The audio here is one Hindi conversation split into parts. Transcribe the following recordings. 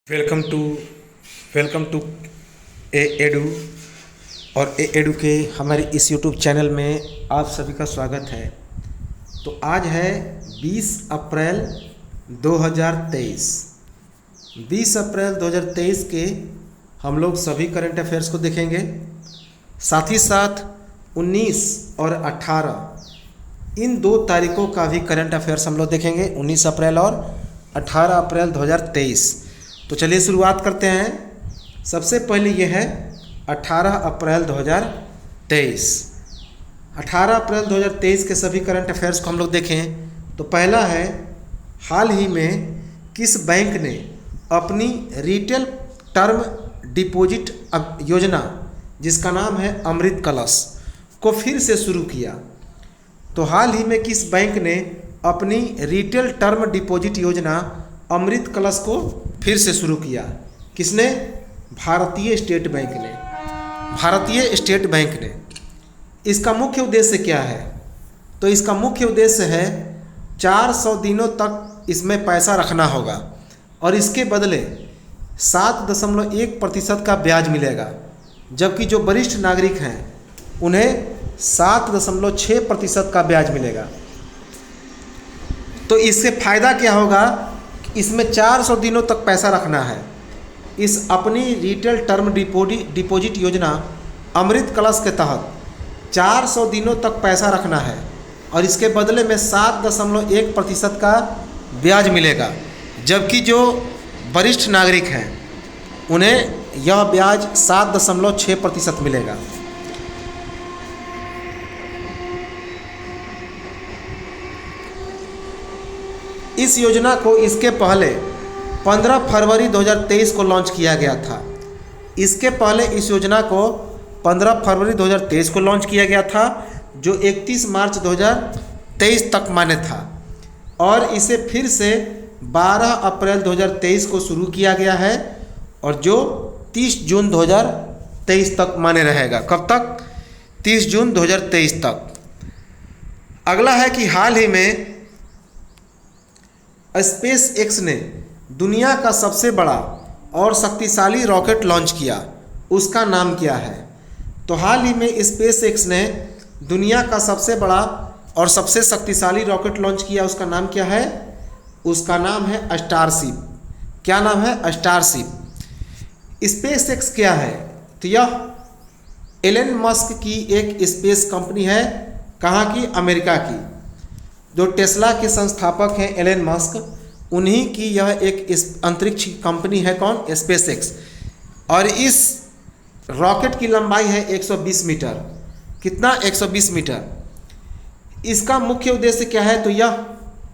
Welcome to welcome to A Edu और ए एडू के हमारे इस यूट्यूब चैनल में आप सभी का स्वागत है। तो आज है 20 अप्रैल 2023। 20 अप्रैल 2023 के हम लोग सभी करंट अफेयर्स को देखेंगे, साथ ही साथ 19 और 18 इन 2 तारीखों का भी करंट अफेयर्स हम लोग देखेंगे, 19 अप्रैल और 18 अप्रैल 2023। तो चलिए शुरुआत करते हैं। सबसे पहले ये है 18 अप्रैल 2023। 18 अप्रैल 2023 के सभी करंट अफेयर्स को हम लोग देखें तो पहला है, हाल ही में किस बैंक ने अपनी रिटेल टर्म डिपॉजिट योजना जिसका नाम है अमृत कलश को फिर से शुरू किया। तो हाल ही में किस बैंक ने अपनी रिटेल टर्म डिपॉजिट योजना अमृत कलश को फिर से शुरू किया? किसने? भारतीय स्टेट बैंक ने। भारतीय स्टेट बैंक ने। इसका मुख्य उद्देश्य क्या है? तो इसका मुख्य उद्देश्य है 400 दिनों तक इसमें पैसा रखना होगा और इसके बदले 7.1% का ब्याज मिलेगा, जबकि जो वरिष्ठ नागरिक हैं उन्हें 7.6% का ब्याज मिलेगा। तो इससे फ़ायदा क्या होगा? इसमें 400 दिनों तक पैसा रखना है। इस अपनी रिटेल टर्म डिपॉजिट योजना अमृत कलश के तहत 400 दिनों तक पैसा रखना है और इसके बदले में 7.1% का ब्याज मिलेगा, जबकि जो वरिष्ठ नागरिक हैं उन्हें यह ब्याज 7.6% मिलेगा। इस योजना को इसके पहले 15 फरवरी 2023 को लॉन्च किया गया था। इसके पहले इस योजना को 15 फरवरी 2023 को लॉन्च किया गया था, जो 31 मार्च 2023 तक मान्य था, और इसे फिर से 12 अप्रैल 2023 को शुरू किया गया है और जो 30 जून 2023 तक मान्य रहेगा। कब तक? 30 जून 2023 तक। अगला है कि हाल ही में स्पेस एक्स ने दुनिया का सबसे बड़ा और शक्तिशाली रॉकेट लॉन्च किया, उसका नाम क्या है? तो हाल ही में स्पेस एक्स ने दुनिया का सबसे बड़ा और सबसे शक्तिशाली रॉकेट लॉन्च किया, उसका नाम क्या है? उसका नाम है स्टारशिप। क्या नाम है? स्टारशिप। स्पेस एक्स क्या है? तो यह एलन मस्क की एक स्पेस कंपनी है। कहाँ की? अमेरिका की। जो टेस्ला के संस्थापक हैं एलन मस्क, उन्हीं की यह एक अंतरिक्ष कंपनी है। कौन? Space x. और इस रॉकेट की लंबाई है 120 मीटर। कितना? 120 मीटर। इसका मुख्य उद्देश्य क्या है? तो यह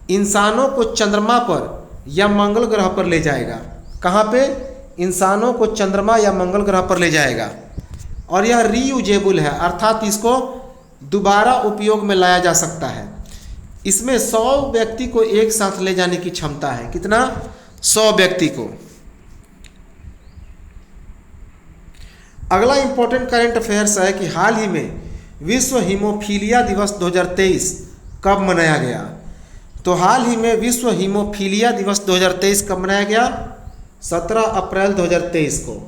इंसानों को चंद्रमा पर या मंगल ग्रह पर ले जाएगा। कहाँ पे? इंसानों को चंद्रमा या मंगल ग्रह पर ले जाएगा। और यह रीयूजेबल है, अर्थात इसको दोबारा उपयोग में लाया जा सकता है। इसमें 100 व्यक्ति को एक साथ ले जाने की क्षमता है। कितना? 100 व्यक्ति को। अगला इंपॉर्टेंट करंट अफेयर्स है कि हाल ही में विश्व हीमोफीलिया दिवस 2023 कब मनाया गया? तो हाल ही में विश्व हीमोफीलिया दिवस 2023 कब मनाया गया? 17 अप्रैल 2023 को।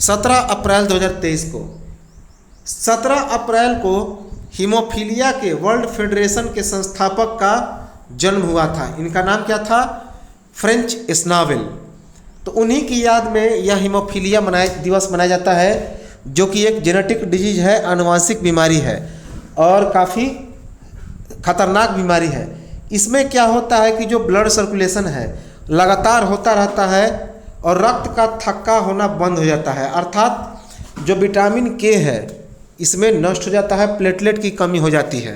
17 अप्रैल 2023 को। 17 अप्रैल को हीमोफीलिया के वर्ल्ड फेडरेशन के संस्थापक का जन्म हुआ था। इनका नाम क्या था? फ्रेंच स्नावेल। तो उन्हीं की याद में यह हीमोफीलिया दिवस मनाया जाता है, जो कि एक जेनेटिक डिजीज है, आनुवांशिक बीमारी है और काफ़ी खतरनाक बीमारी है। इसमें क्या होता है कि जो ब्लड सर्कुलेशन है लगातार होता रहता है और रक्त का थक्का होना बंद हो जाता है, अर्थात जो विटामिन के है इसमें नष्ट हो जाता है, प्लेटलेट की कमी हो जाती है।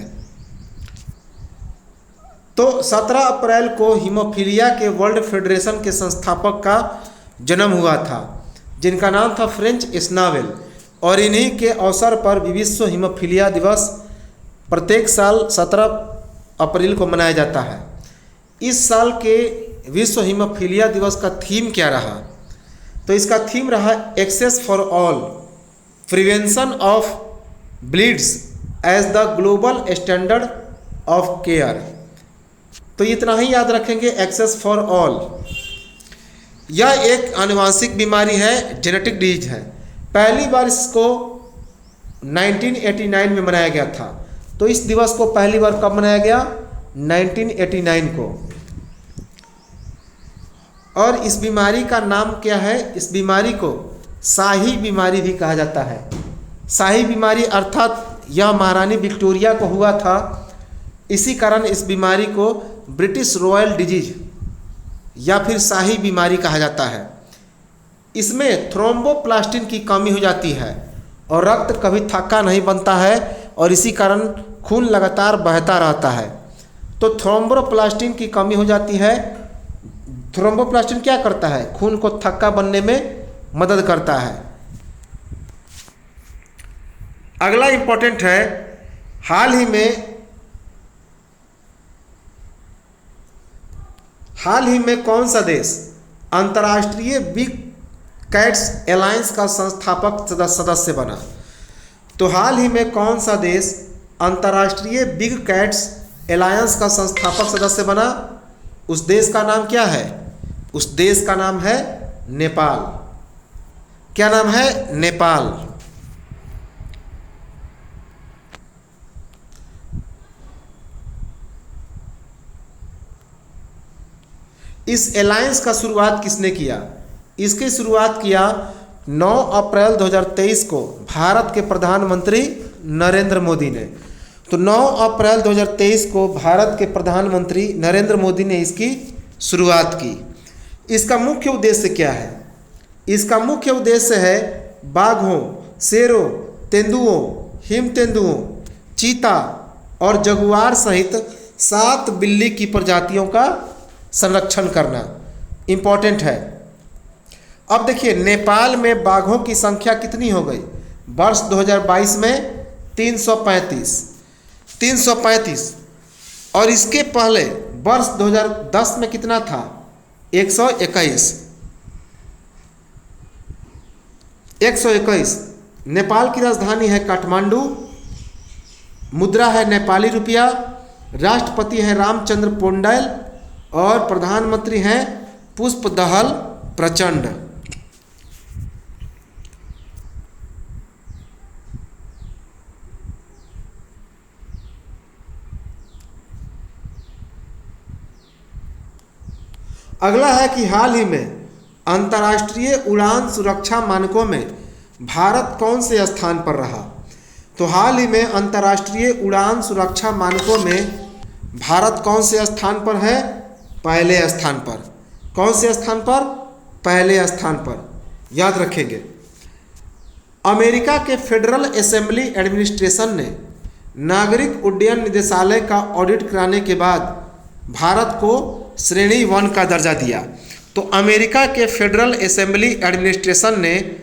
तो 17 अप्रैल को हीमोफीलिया के वर्ल्ड फेडरेशन के संस्थापक का जन्म हुआ था, जिनका नाम था फ्रेंच स्नावेल, और इन्हीं के अवसर पर विश्व हीमोफीलिया दिवस प्रत्येक साल 17 अप्रैल को मनाया जाता है। इस साल के विश्व हीमोफीलिया दिवस का थीम क्या रहा? तो इसका थीम रहा access for all, prevention of bleeds as the global standard of care. तो इतना ही याद रखेंगे, एक्सेस फॉर ऑल। यह एक आनुवंशिक बीमारी है, जेनेटिक डिजीज है। पहली बार इसको 1989 में मनाया गया था। तो इस दिवस को पहली बार कब मनाया गया? 1989 को। और इस बीमारी का नाम क्या है? इस बीमारी को शाही बीमारी भी कहा जाता है। शाही बीमारी अर्थात यह महारानी विक्टोरिया को हुआ था, इसी कारण इस बीमारी को ब्रिटिश रॉयल डिजीज या फिर शाही बीमारी कहा जाता है। इसमें थ्रोम्बोप्लास्टिन की कमी हो जाती है और रक्त कभी थक्का नहीं बनता है और इसी कारण खून लगातार बहता रहता है। तो थ्रोम्बोप्लास्टिन की कमी हो जाती है। थ्रोम्बोप्लास्टिन क्या करता है? खून को थक्का बनने में मदद करता है। अगला इंपॉर्टेंट है, हाल ही में कौन सा देश अंतर्राष्ट्रीय बिग कैट्स अलायंस का संस्थापक सदस्य बना? तो हाल ही में कौन सा देश अंतर्राष्ट्रीय बिग कैट्स अलायंस का संस्थापक सदस्य बना? उस देश का नाम क्या है? उस देश का नाम है नेपाल। क्या नाम है? नेपाल। इस अलायंस का शुरुआत किसने किया? इसकी शुरुआत किया 9 अप्रैल 2023 को भारत के प्रधानमंत्री नरेंद्र मोदी ने। तो 9 अप्रैल 2023 को भारत के प्रधानमंत्री नरेंद्र मोदी ने इसकी शुरुआत की। इसका मुख्य उद्देश्य क्या है? इसका मुख्य उद्देश्य है बाघों, शेरों, तेंदुओं, हिम तेंदुओं, चीता और जगुआर सहित 7 बिल्ली की प्रजातियों का संरक्षण करना इम्पॉर्टेंट है। अब देखिए नेपाल में बाघों की संख्या कितनी हो गई? वर्ष 2022 में 335 और इसके पहले वर्ष 2010 में कितना था? 121। नेपाल की राजधानी है काठमांडू, मुद्रा है नेपाली रुपया, राष्ट्रपति है रामचंद्र पौडेल और प्रधानमंत्री हैं पुष्पदहल प्रचंड। अगला है कि हाल ही में अंतर्राष्ट्रीय उड़ान सुरक्षा मानकों में भारत कौन से स्थान पर रहा? तो हाल ही में अंतर्राष्ट्रीय उड़ान सुरक्षा मानकों में भारत कौन से स्थान पर है? पहले स्थान पर। कौन से स्थान पर? पहले स्थान पर। याद रखेंगे। अमेरिका के फेडरल असेंबली एडमिनिस्ट्रेशन ने नागरिक उड्डयन निदेशालय का ऑडिट कराने के बाद भारत को श्रेणी 1 का दर्जा दिया। तो अमेरिका के फेडरल असेंबली एडमिनिस्ट्रेशन ने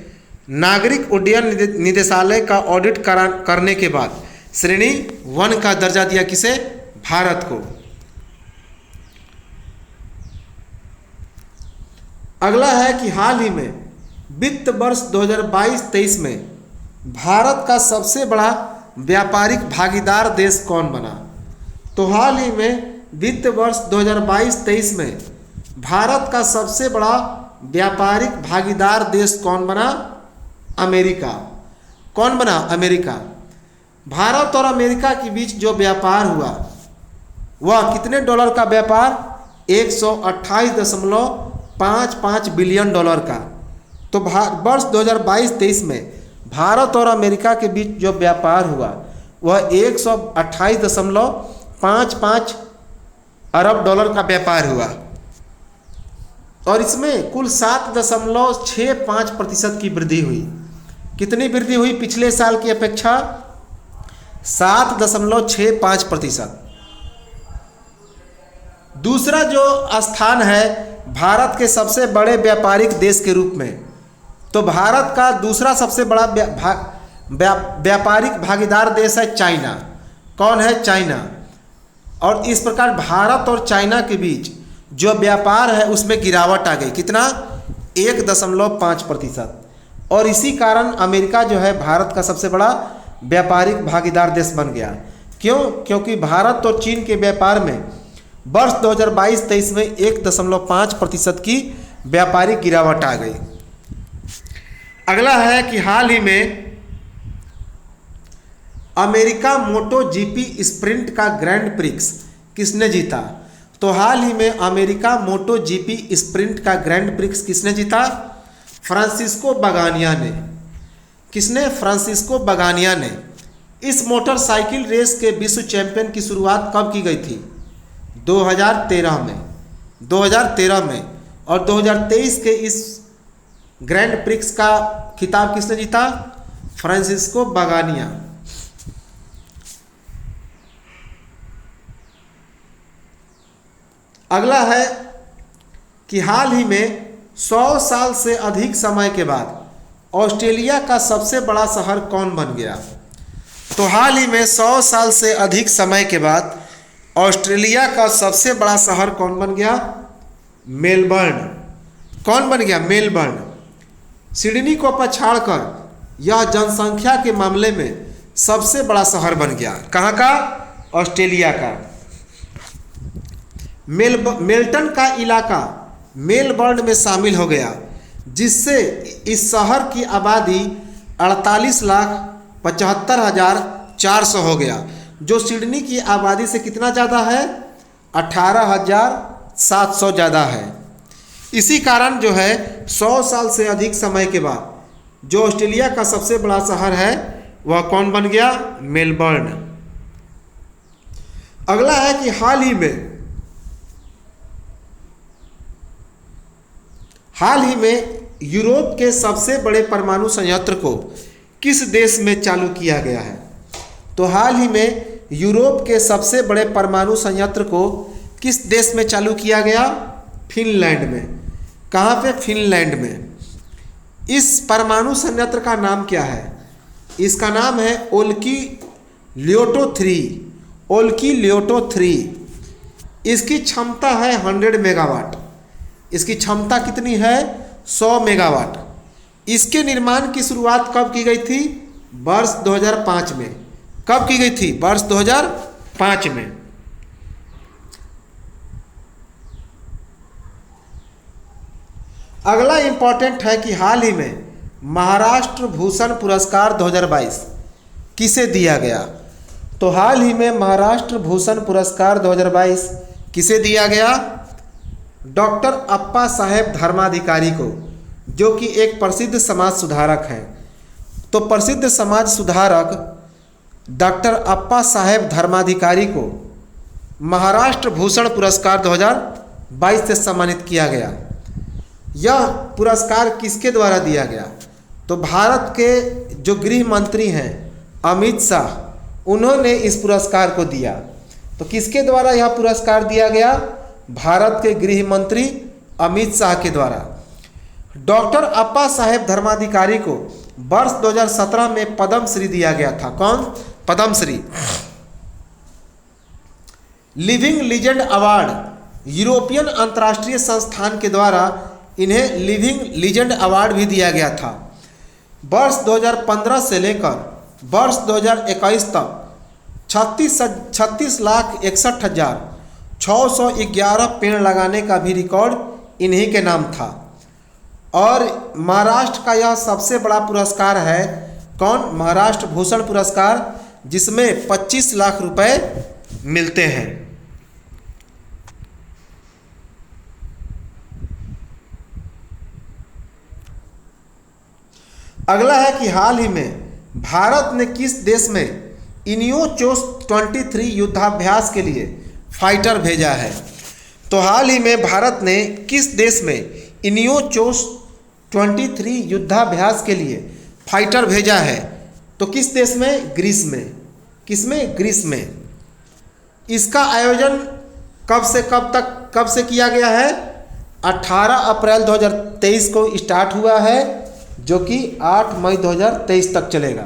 नागरिक उड्डयन निदेशालय का ऑडिट करने के बाद श्रेणी 1 का दर्जा दिया। किसे? भारत को। अगला है कि हाल ही में वित्त वर्ष 2022-23 में भारत का सबसे बड़ा व्यापारिक भागीदार देश कौन बना? तो हाल ही में वित्त वर्ष 2022-23 में भारत का सबसे बड़ा व्यापारिक भागीदार देश कौन बना? अमेरिका। कौन बना? अमेरिका। भारत और अमेरिका के बीच जो व्यापार हुआ वह कितने डॉलर का व्यापार? 128.55 बिलियन डॉलर का। तो वर्ष 2022-23 में भारत और अमेरिका के बीच जो व्यापार हुआ वह 128.55 अरब डॉलर का व्यापार हुआ और इसमें कुल 7.65% की वृद्धि हुई। कितनी वृद्धि हुई पिछले साल की अपेक्षा? 7.65%। दूसरा जो स्थान है भारत के सबसे बड़े व्यापारिक देश के रूप में, तो भारत का दूसरा सबसे बड़ा व्यापारिक भागीदार देश है चाइना। कौन है? चाइना। और इस प्रकार भारत और चाइना के बीच जो व्यापार है उसमें गिरावट आ गई। कितना? 1.5%। और इसी कारण अमेरिका जो है भारत का सबसे बड़ा व्यापारिक भागीदार देश बन गया। क्यों? क्योंकि भारत और चीन के व्यापार में वर्ष 2022-23 में 1.5% की व्यापारिक गिरावट आ गई। अगला है कि हाल ही में अमेरिका मोटो जीपी स्प्रिंट का ग्रैंड प्रिक्स किसने जीता? तो हाल ही में अमेरिका मोटो जीपी स्प्रिंट का ग्रैंड प्रिक्स किसने जीता? फ्रांसिस्को बगानिया ने। किसने? फ्रांसिस्को बगानिया ने। इस मोटरसाइकिल रेस के विश्व चैंपियन की शुरुआत कब की गई थी? 2013 में। 2013 में। और 2023 के इस ग्रैंड प्रिक्स का खिताब किसने जीता? फ्रांसिस्को बगानिया। अगला है कि हाल ही में 100 साल से अधिक समय के बाद ऑस्ट्रेलिया का सबसे बड़ा शहर कौन बन गया? तो हाल ही में 100 साल से अधिक समय के बाद ऑस्ट्रेलिया का सबसे बड़ा शहर कौन बन गया? मेलबर्न। कौन बन गया? मेलबर्न। सिडनी को पछाड़कर यह जनसंख्या के मामले में सबसे बड़ा शहर बन गया। कहाँ का? ऑस्ट्रेलिया का। मेल्टन का इलाका मेलबर्न में शामिल हो गया, जिससे इस शहर की आबादी 48,75,400 हो गया, जो सिडनी की आबादी से कितना ज़्यादा है? 18,700 ज़्यादा है। इसी कारण जो है 100 साल से अधिक समय के बाद जो ऑस्ट्रेलिया का सबसे बड़ा शहर है वह कौन बन गया? मेलबर्न। अगला है कि हाल ही में यूरोप के सबसे बड़े परमाणु संयंत्र को किस देश में चालू किया गया है? तो हाल ही में यूरोप के सबसे बड़े परमाणु संयंत्र को किस देश में चालू किया गया? फिनलैंड में। कहाँ पे? फिनलैंड में। इस परमाणु संयंत्र का नाम क्या है? इसका नाम है ओल्किलियोटो 3। ओल्किलियोटो 3। इसकी क्षमता है 100 मेगावाट। इसकी क्षमता कितनी है? 100 मेगावाट। इसके निर्माण की शुरुआत कब की गई थी? वर्ष 2005 में। कब की गई थी? वर्ष 2005 में। अगला इंपॉर्टेंट है कि हाल ही में महाराष्ट्र भूषण पुरस्कार 2022 किसे दिया गया? तो हाल ही में महाराष्ट्र भूषण पुरस्कार 2022 किसे दिया गया? डॉक्टर अप्पा साहेब धर्माधिकारी को, जो कि एक प्रसिद्ध समाज सुधारक हैं। तो प्रसिद्ध समाज सुधारक डॉक्टर अप्पा साहेब धर्माधिकारी को महाराष्ट्र भूषण पुरस्कार 2022 से सम्मानित किया गया। यह पुरस्कार किसके द्वारा दिया गया? तो भारत के जो गृह मंत्री हैं अमित शाह, उन्होंने इस पुरस्कार को दिया। तो किसके द्वारा यह पुरस्कार दिया गया? भारत के गृह मंत्री अमित शाह के द्वारा। डॉक्टर अप्पा साहेब धर्माधिकारी को वर्ष 2017 में पद्मश्री दिया गया था। कौन? Padmashri. Living legend award European अंतर्राष्ट्रीय संस्थान के द्वारा इन्हें लिविंग लीजेंड अवार्ड भी दिया गया था। वर्ष 2015 से लेकर वर्ष 2021 तक 36,61,611 पेड़ लगाने का भी रिकॉर्ड इन्हीं के नाम था। और महाराष्ट्र का यह सबसे बड़ा पुरस्कार है। कौन? महाराष्ट्र भूषण पुरस्कार, जिसमें 25 लाख रुपए मिलते हैं। अगला है कि हाल ही में भारत ने किस देश में इनियोचोस 23 युद्धाभ्यास के लिए फाइटर भेजा है? तो हाल ही में भारत ने किस देश में इनियोचोस 23 युद्धाभ्यास के लिए फाइटर भेजा है? तो किस देश में? ग्रीस में। किस में? ग्रीस में। इसका आयोजन कब से कब तक कब से किया गया है? 18 अप्रैल 2023 को स्टार्ट हुआ है, जो कि 8 मई 2023 तक चलेगा।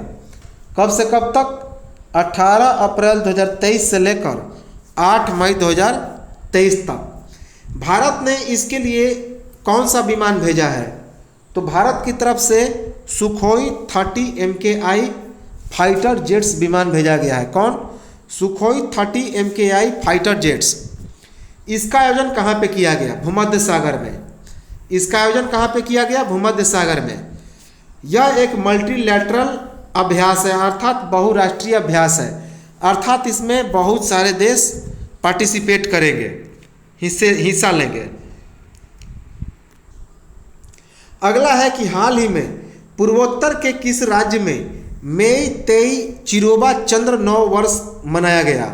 कब से कब तक? 18 अप्रैल 2023 से लेकर 8 मई 2023 तक। भारत ने इसके लिए कौन सा विमान भेजा है? तो भारत की तरफ से सुखोई 30 MKI फाइटर जेट्स विमान भेजा गया है। कौन? Sukhoi 30 MKI fighter jets. इसका आयोजन कहाँ पे किया गया? भूमध्य सागर में। इसका आयोजन कहाँ पे किया गया? भूमध्य सागर में। यह एक मल्टीलैटरल अभ्यास है, अर्थात बहुराष्ट्रीय अभ्यास है, अर्थात इसमें बहुत सारे देश पार्टिसिपेट करेंगे, हिस्सा लेंगे। अगला है कि हाल ही में पूर्वोत्तर के किस राज्य में मेईतेई चिरोबा चंद्र नव वर्ष मनाया गया?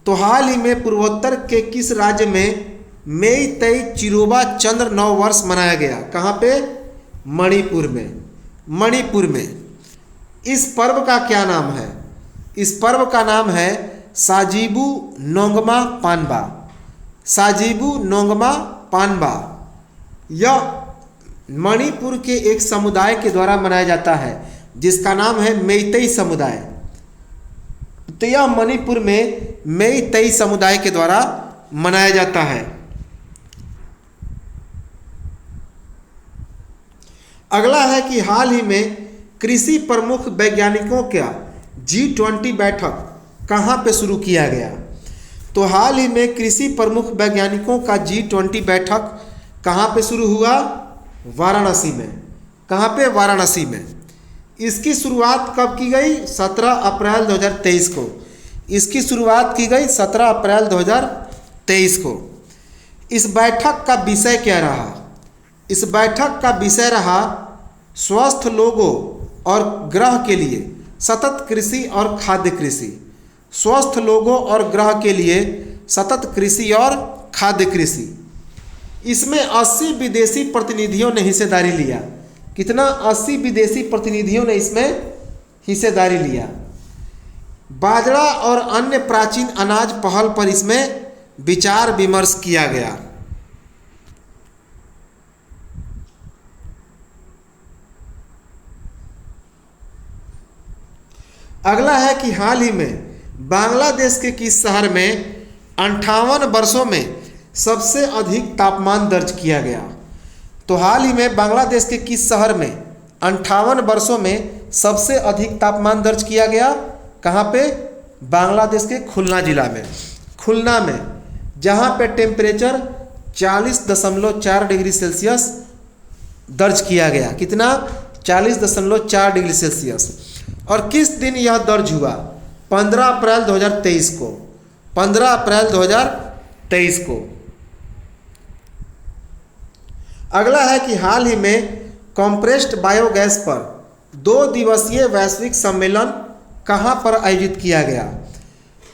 तो हाल ही में पूर्वोत्तर के किस राज्य में मेईतेई चिरोबा चंद्र नव वर्ष मनाया गया? कहाँ पे? मणिपुर में। मणिपुर में। इस पर्व का क्या नाम है? इस पर्व का नाम है साजिबू नोंगमा पानबा। साजिबू नोंगमा पानबा। यह मणिपुर के एक समुदाय के द्वारा मनाया जाता है जिसका नाम है मेईतेई समुदाय। तो यह मणिपुर में मेईतेई समुदाय के द्वारा मनाया जाता है। अगला है कि हाल ही में कृषि प्रमुख वैज्ञानिकों का G20 बैठक कहाँ पे शुरू किया गया? तो हाल ही में कृषि प्रमुख वैज्ञानिकों का G20 बैठक कहाँ पे शुरू हुआ? वाराणसी में। कहाँ पे? वाराणसी में। इसकी शुरुआत कब की गई? 17 अप्रैल 2023 को। इसकी शुरुआत की गई 17 अप्रैल 2023 को। इस बैठक का विषय क्या रहा? इस बैठक का विषय रहा स्वस्थ लोगों और ग्रह के लिए सतत कृषि और खाद्य कृषि। स्वस्थ लोगों और ग्रह के लिए सतत कृषि और खाद्य कृषि। इसमें 80 विदेशी प्रतिनिधियों ने हिस्सेदारी लिया। कितना? 80 विदेशी प्रतिनिधियों ने इसमें हिस्सेदारी लिया। बाजरा और अन्य प्राचीन अनाज पहल पर इसमें विचार विमर्श किया गया। अगला है कि हाल ही में बांग्लादेश के किस शहर में 58 वर्षों में सबसे अधिक तापमान दर्ज किया गया? तो हाल ही में बांग्लादेश के किस शहर में 58 वर्षों में सबसे अधिक तापमान दर्ज किया गया? कहाँ पे? बांग्लादेश के खुलना जिला में। खुलना में, जहाँ पे टेम्परेचर 40.4 डिग्री सेल्सियस दर्ज किया गया। कितना? 40.4 डिग्री सेल्सियस। और किस दिन यह दर्ज हुआ? 15 अप्रैल 2023 को। 15 अप्रैल 2023 को। अगला है कि हाल ही में कॉम्प्रेस्ड बायोगैस पर 2 दिवसीय वैश्विक सम्मेलन कहाँ पर आयोजित किया गया?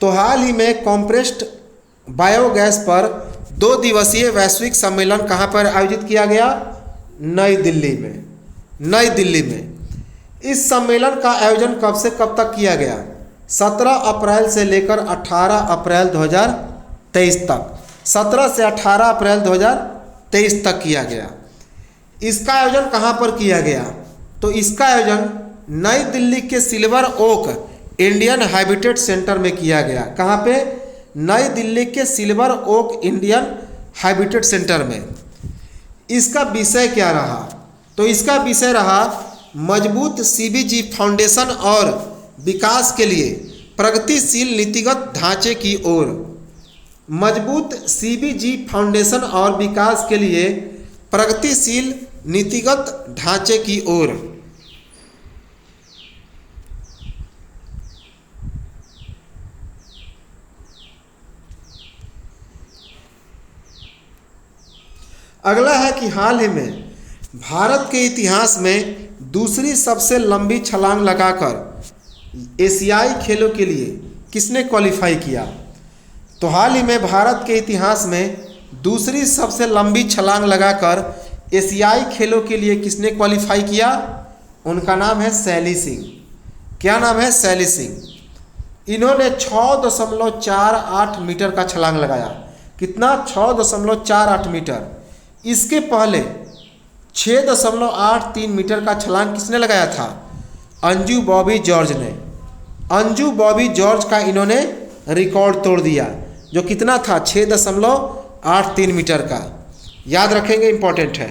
तो हाल ही में कॉम्प्रेस्ड बायोगैस पर 2 दिवसीय वैश्विक सम्मेलन कहाँ पर आयोजित किया गया? नई दिल्ली में। नई दिल्ली में। इस सम्मेलन का आयोजन कब से कब तक किया गया? 17 अप्रैल से लेकर 18 अप्रैल 2023 तक। 17 से 18 अप्रैल 2023 तक किया गया। इसका आयोजन कहाँ पर किया गया? तो इसका आयोजन नई दिल्ली के silver oak Indian habitat centre में किया गया। कहाँ पे? नई दिल्ली के silver oak Indian habitat centre में। इसका विषय क्या रहा? तो इसका विषय रहा मजबूत CBG फाउंडेशन और विकास के लिए प्रगतिशील नीतिगत ढांचे की ओर। मजबूत CBG फाउंडेशन और विकास के लिए प्रगतिशील नीतिगत ढांचे की ओर। अगला है कि हाल ही में भारत के इतिहास में दूसरी सबसे लंबी छलांग लगाकर एशियाई खेलों के लिए किसने क्वालिफाई किया? तो हाल ही में भारत के इतिहास में दूसरी सबसे लंबी छलांग लगाकर एशियाई खेलों के लिए किसने क्वालिफाई किया? उनका नाम है शैली सिंह। क्या नाम है? शैली सिंह। इन्होंने 6.48 मीटर का छलांग लगाया। कितना? 6.48 मीटर। इसके पहले 6.83 मीटर का छलांग किसने लगाया था? अंजू बॉबी जॉर्ज ने। अंजू बॉबी जॉर्ज का इन्होंने रिकॉर्ड तोड़ दिया, जो कितना था? 6.83 मीटर का। याद रखेंगे, इंपॉर्टेंट है।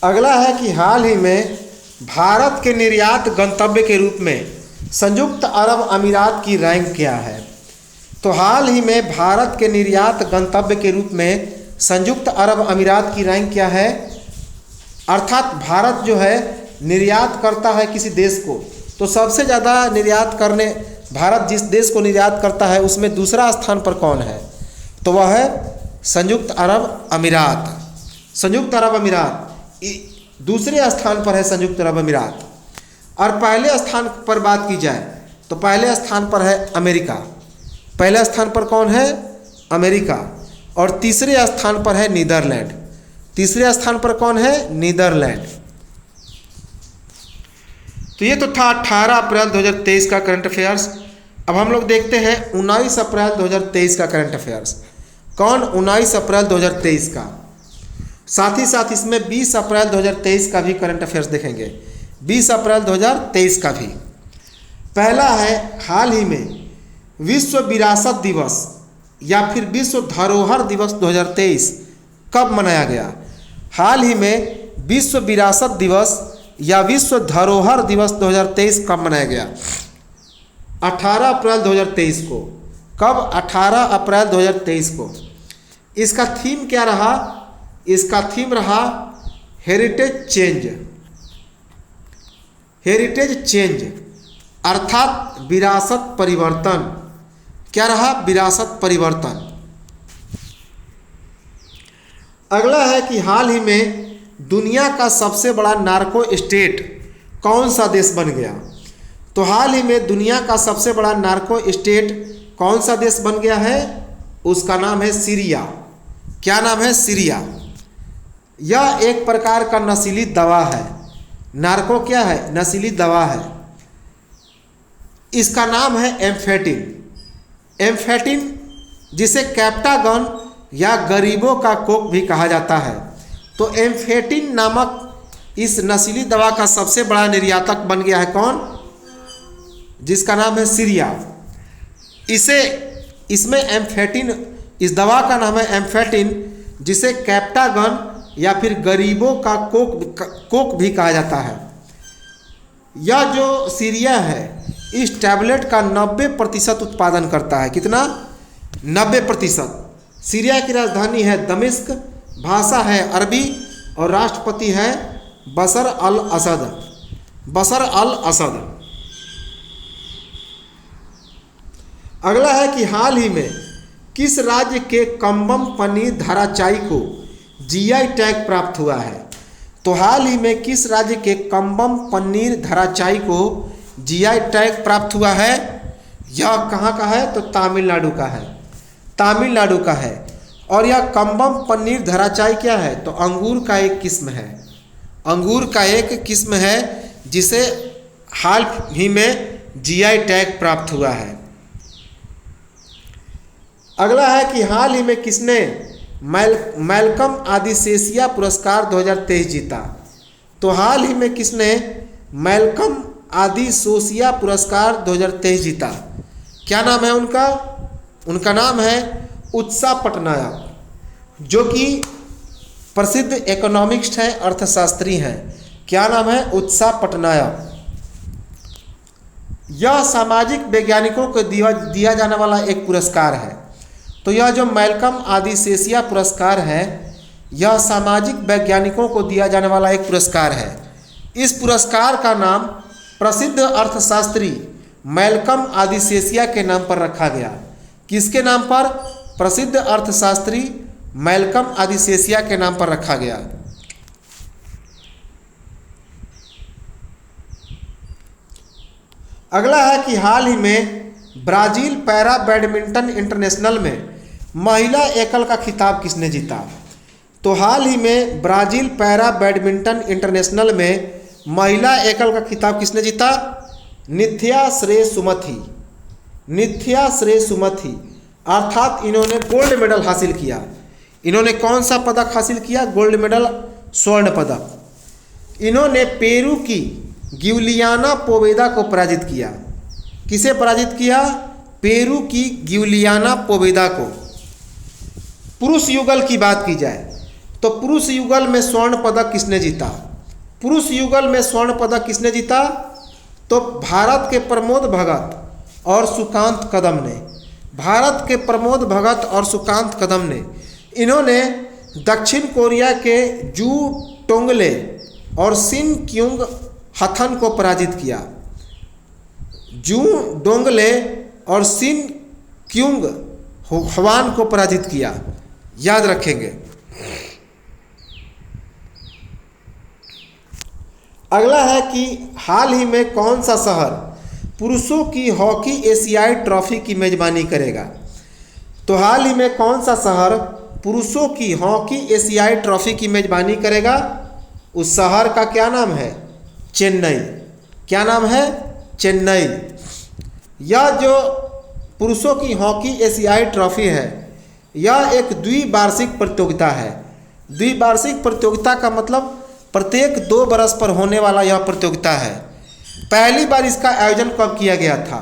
अगला है कि हाल ही में भारत के निर्यात गंतव्य के रूप में संयुक्त अरब अमीरात की रैंक क्या है। तो हाल ही में भारत के निर्यात गंतव्य के रूप में संयुक्त अरब अमीरात की रैंक क्या है, अर्थात भारत जो है निर्यात करता है किसी देश को, तो सबसे ज़्यादा निर्यात करने भारत जिस देश को निर्यात करता है उसमें दूसरा स्थान पर कौन है, तो वह है संयुक्त अरब अमीरात। संयुक्त अरब अमीरात दूसरे स्थान पर है संयुक्त अरब अमीरात। और पहले स्थान पर बात की जाए तो पहले स्थान पर है अमेरिका। पहले स्थान पर कौन है, अमेरिका। और तीसरे स्थान पर है नीदरलैंड। तीसरे स्थान पर कौन है, नीदरलैंड। तो ये तो था 18 अप्रैल 2023 का करंट अफेयर्स। अब हम लोग देखते हैं 19 अप्रैल 2023 का करंट अफेयर्स। कौन, 19 अप्रैल 2023 का। साथ ही साथ इसमें 20 अप्रैल 2023 का भी करंट अफेयर्स देखेंगे, 20 अप्रैल 2023 का भी। पहला है, हाल ही में विश्व विरासत दिवस या फिर विश्व धरोहर दिवस 2023 कब मनाया गया। हाल ही में विश्व विरासत दिवस या विश्व धरोहर दिवस 2023 कब मनाया गया, 18 अप्रैल 2023 को। कब, 18 अप्रैल 2023 को। इसका थीम क्या रहा, इसका थीम रहा हेरिटेज चेंज। हेरिटेज चेंज अर्थात विरासत परिवर्तन। क्या रहा, विरासत परिवर्तन। अगला है कि हाल ही में दुनिया का सबसे बड़ा नार्को स्टेट कौन सा देश बन गया। तो हाल ही में दुनिया का सबसे बड़ा नार्को स्टेट कौन सा देश बन गया है, उसका नाम है सीरिया। क्या नाम है, सीरिया। यह एक प्रकार का नशीली दवा है। नार्को क्या है, नशीली दवा है। इसका नाम है एम्फेटिन। एम्फेटिन जिसे कैप्टागन या गरीबों का कोक भी कहा जाता है। तो एम्फेटिन नामक इस नशीली दवा का सबसे बड़ा निर्यातक बन गया है कौन, जिसका नाम है सीरिया। इसमें एम्फेटिन, इस दवा का नाम है एम्फेटिन, जिसे कैप्टागन या फिर गरीबों का कोक भी कहा जाता है। यह जो सीरिया है इस टैबलेट का 90% उत्पादन करता है। कितना, 90%। सीरिया की राजधानी है दमिश्क, भाषा है अरबी और राष्ट्रपति है बशर अल असद। बशर अल असद। अगला है कि हाल ही में किस राज्य के कम्बम पनीर धराचाई को जीआई टैग प्राप्त हुआ है। तो हाल ही में किस राज्य के कम्बम पनीर धराचाई को जीआई टैग प्राप्त हुआ है। यह कहाँ का है, तो तमिलनाडु का है। तमिलनाडु का है। और यह कम्बम पनीर धराचाई क्या है, तो अंगूर का एक किस्म है। अंगूर का एक किस्म है जिसे हाल ही में जीआई टैग प्राप्त हुआ है। अगला है कि हाल ही में किसने मैल्कम आदिसेसिया पुरस्कार 2023 जीता। तो हाल ही में किसने मैल्कम आदिसेसिया पुरस्कार 2023 जीता। क्या नाम है उनका, उनका नाम है उत्सा पटनायक, जो कि प्रसिद्ध इकोनॉमिस्ट हैं, अर्थशास्त्री हैं। क्या नाम है, उत्सा पटनायक। यह सामाजिक वैज्ञानिकों को दिया जाने वाला एक पुरस्कार है। तो यह जो मैल्कम आदिसेसिया पुरस्कार है यह सामाजिक वैज्ञानिकों को दिया जाने वाला एक पुरस्कार है। इस पुरस्कार का नाम प्रसिद्ध अर्थशास्त्री मैल्कम आदिसेसिया के नाम पर रखा गया। किसके नाम पर, प्रसिद्ध अर्थशास्त्री मैल्कम आदिसेसिया के नाम पर रखा गया। अगला है कि हाल ही में ब्राजील पैरा बैडमिंटन इंटरनेशनल में महिला एकल का खिताब किसने जीता। तो हाल ही में ब्राजील पैरा बैडमिंटन इंटरनेशनल में महिला एकल का खिताब किसने जीता, निथ्या श्रे सुमथी। निथ्या श्रे सुमथी अर्थात इन्होंने गोल्ड मेडल हासिल किया। इन्होंने कौन सा पदक हासिल किया, गोल्ड मेडल, स्वर्ण पदक। इन्होंने पेरू की गिउलियाना पोवेदा को पराजित किया। किसे पराजित किया, पेरू की गिउलियाना पोवेदा को। पुरुष युगल की बात की जाए तो पुरुष युगल में स्वर्ण पदक किसने जीता? पुरुष युगल में स्वर्ण पदक किसने जीता? तो भारत के प्रमोद भगत और सुकांत कदम ने। भारत के प्रमोद भगत और सुकांत कदम ने, इन्होंने दक्षिण कोरिया के जू टोंगले और सिन क्यूंग हथन को पराजित किया। जू डोंगले और सिन क्यूंग हवान को पराजित किया, याद रखेंगे। अगला है कि हाल ही में कौन सा शहर पुरुषों की हॉकी एशियाई ट्रॉफी की मेजबानी करेगा? तो हाल ही में कौन सा शहर पुरुषों की हॉकी एशियाई ट्रॉफी की मेजबानी करेगा? उस शहर का क्या नाम है? चेन्नई। क्या नाम है? चेन्नई। यह जो पुरुषों की हॉकी एशियाई ट्रॉफी है, यह एक द्विवार्षिक प्रतियोगिता है। द्विवार्षिक प्रतियोगिता का मतलब प्रत्येक 2 बरस पर होने वाला यह प्रतियोगिता है। पहली बार इसका आयोजन कब किया गया था?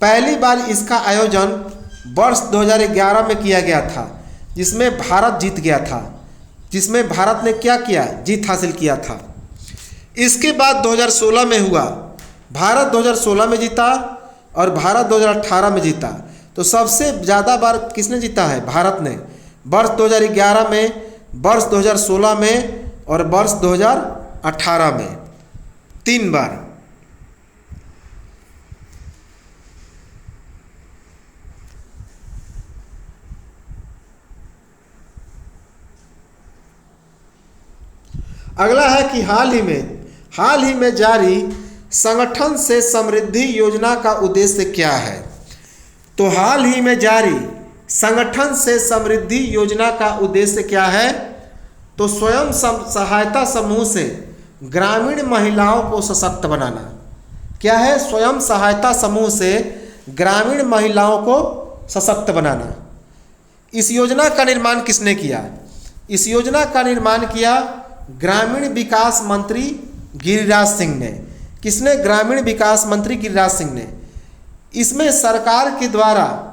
पहली बार इसका आयोजन वर्ष 2011 में किया गया था, जिसमें भारत जीत गया था। जिसमें भारत ने क्या किया? जीत हासिल किया था। इसके बाद 2016 में हुआ, भारत 2016 में जीता और भारत 2018 में जीता। तो सबसे ज़्यादा बार किसने जीता है? भारत ने। वर्ष 2011 में, वर्ष 2016 में और वर्ष 2018 में 3 बार। अगला है कि हाल ही में जारी संगठन से समृद्धि योजना का उद्देश्य क्या है? तो हाल ही में जारी संगठन से समृद्धि योजना का उद्देश्य क्या है? तो स्वयं सहायता समूह से ग्रामीण महिलाओं को सशक्त बनाना। क्या है? स्वयं सहायता समूह से ग्रामीण महिलाओं को सशक्त बनाना। इस योजना का निर्माण किसने किया? इस योजना का निर्माण किया ग्रामीण विकास मंत्री गिरिराज सिंह ने। किसने? ग्रामीण विकास मंत्री गिरिराज सिंह ने। इसमें सरकार के द्वारा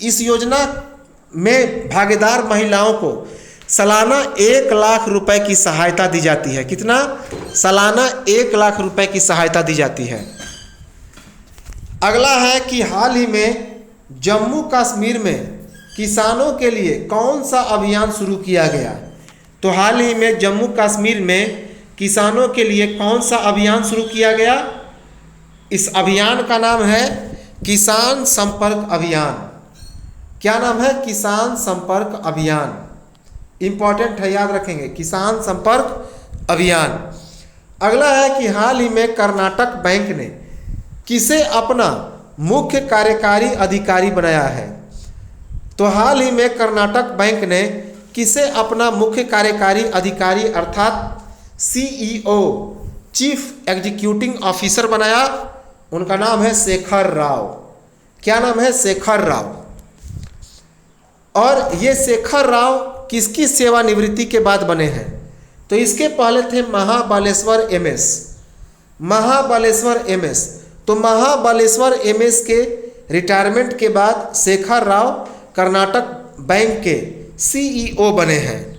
इस योजना में भागीदार महिलाओं को सालाना 1 लाख रुपए की सहायता दी जाती है। कितना? सालाना 1 लाख रुपए की सहायता दी जाती है। अगला है कि हाल ही में जम्मू कश्मीर में किसानों के लिए कौन सा अभियान शुरू किया गया? तो हाल ही में जम्मू कश्मीर में किसानों के लिए कौन सा अभियान शुरू किया गया? इस अभियान का नाम है किसान संपर्क अभियान। क्या नाम है? किसान संपर्क अभियान। इंपॉर्टेंट है, याद रखेंगे, किसान संपर्क अभियान। अगला है कि हाल ही में कर्नाटक बैंक ने किसे अपना मुख्य कार्यकारी अधिकारी बनाया है? तो हाल ही में कर्नाटक बैंक ने किसे अपना मुख्य कार्यकारी अधिकारी अर्थात CEO, चीफ एग्जीक्यूटिव ऑफिसर बनाया? उनका नाम है शेखर राव। क्या नाम है? शेखर राव। और ये शेखर राव किसकी सेवानिवृत्ति के बाद बने हैं? तो इसके पहले थे महाबालेश्वर MS। महाबालेश्वर MS। तो महाबालेश्वर MS के रिटायरमेंट के बाद शेखर राव कर्नाटक बैंक के CEO बने हैं।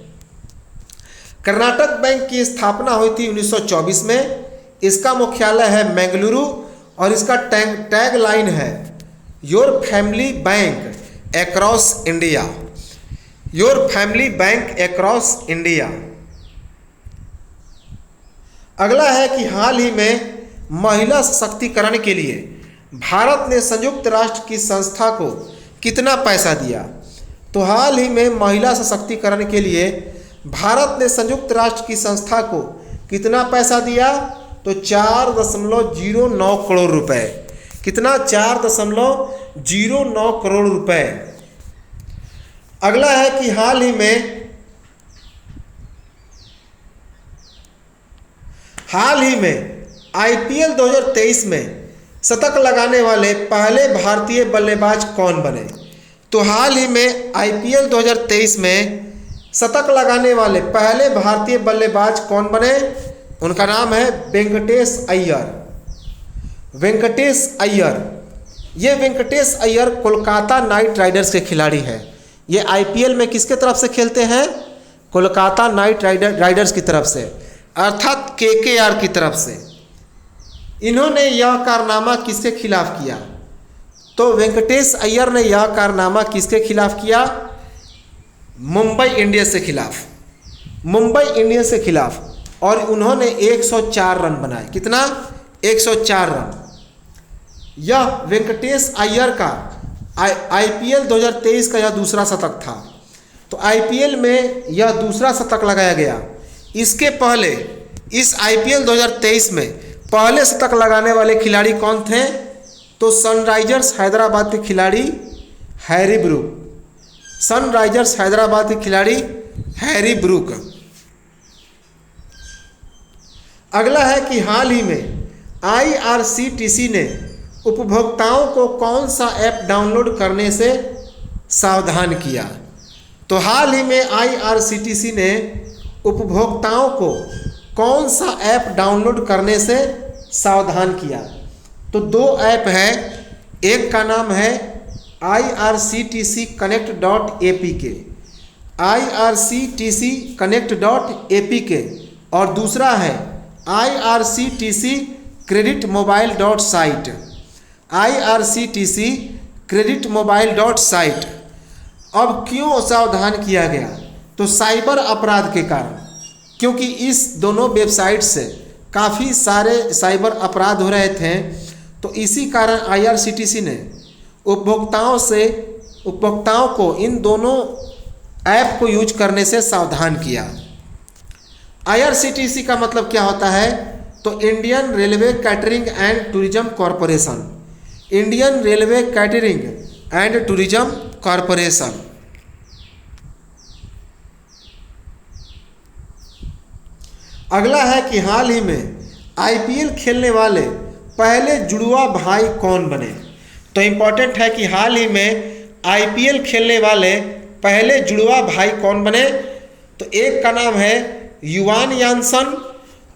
कर्नाटक बैंक की स्थापना हुई थी 1924 में। इसका मुख्यालय है बेंगलुरु और इसका टैग लाइन है your family bank across India. Your family bank across India. अगला है कि हाल ही में महिला सशक्तिकरण के लिए भारत ने संयुक्त राष्ट्र की संस्था को कितना पैसा दिया? तो हाल ही में महिला सशक्तिकरण के लिए भारत ने संयुक्त राष्ट्र की संस्था को कितना पैसा दिया? तो 4.09 करोड़ रुपए। कितना? 4.09 करोड़ रुपए। अगला है कि हाल ही में IPL 2023 में शतक लगाने वाले पहले भारतीय बल्लेबाज कौन बने? तो हाल ही में IPL 2023 में शतक लगाने वाले पहले भारतीय बल्लेबाज कौन बने? उनका नाम है वेंकटेश अय्यर। वेंकटेश अय्यर। ये वेंकटेश अय्यर कोलकाता नाइट राइडर्स के खिलाड़ी हैं। ये IPL में किसके तरफ से खेलते हैं? कोलकाता नाइट राइडर्स की तरफ से, अर्थात KKR की तरफ से। इन्होंने यह कारनामा किसके खिलाफ किया? तो वेंकटेश अय्यर ने यह कारनामा किसके खिलाफ किया? मुंबई इंडियंस के खिलाफ, मुंबई इंडियंस के खिलाफ। और उन्होंने 104 रन बनाए। कितना? 104 रन। यह वेंकटेश अय्यर का IPL 2023 का यह दूसरा शतक था। तो IPL में यह दूसरा शतक लगाया गया। इसके पहले इस IPL 2023 में पहले शतक लगाने वाले खिलाड़ी कौन थे? तो सनराइजर्स हैदराबाद के खिलाड़ी हैरी ब्रूक, सनराइजर्स हैदराबाद के खिलाड़ी हैरी ब्रूक। अगला है कि हाल ही में IRCTC ने उपभोक्ताओं को कौन सा ऐप डाउनलोड करने से सावधान किया? तो हाल ही में IRCTC ने उपभोक्ताओं को कौन सा ऐप डाउनलोड करने से सावधान किया? तो 2 ऐप है। एक का नाम है IRCTC Connect.apk, IRCTC Connect.apk, और दूसरा है IRCTC Credit Mobile.site, IRCTC Credit Mobile.site। अब क्यों सावधान किया गया? तो साइबर अपराध के कारण, क्योंकि इस दोनों वेबसाइट से काफ़ी सारे साइबर अपराध हो रहे थे। तो इसी कारण IRCTC ने उपभोक्ताओं को इन दोनों ऐप को यूज करने से सावधान किया। IRCTC का मतलब क्या होता है? तो Indian railway catering and tourism corporation, Indian railway catering and tourism corporation. अगला है कि हाल ही में IPL खेलने वाले पहले जुड़वा भाई कौन बने? तो इम्पॉर्टेंट है कि हाल ही में IPL खेलने वाले पहले जुड़वा भाई कौन बने? तो एक का नाम है युवान यानसन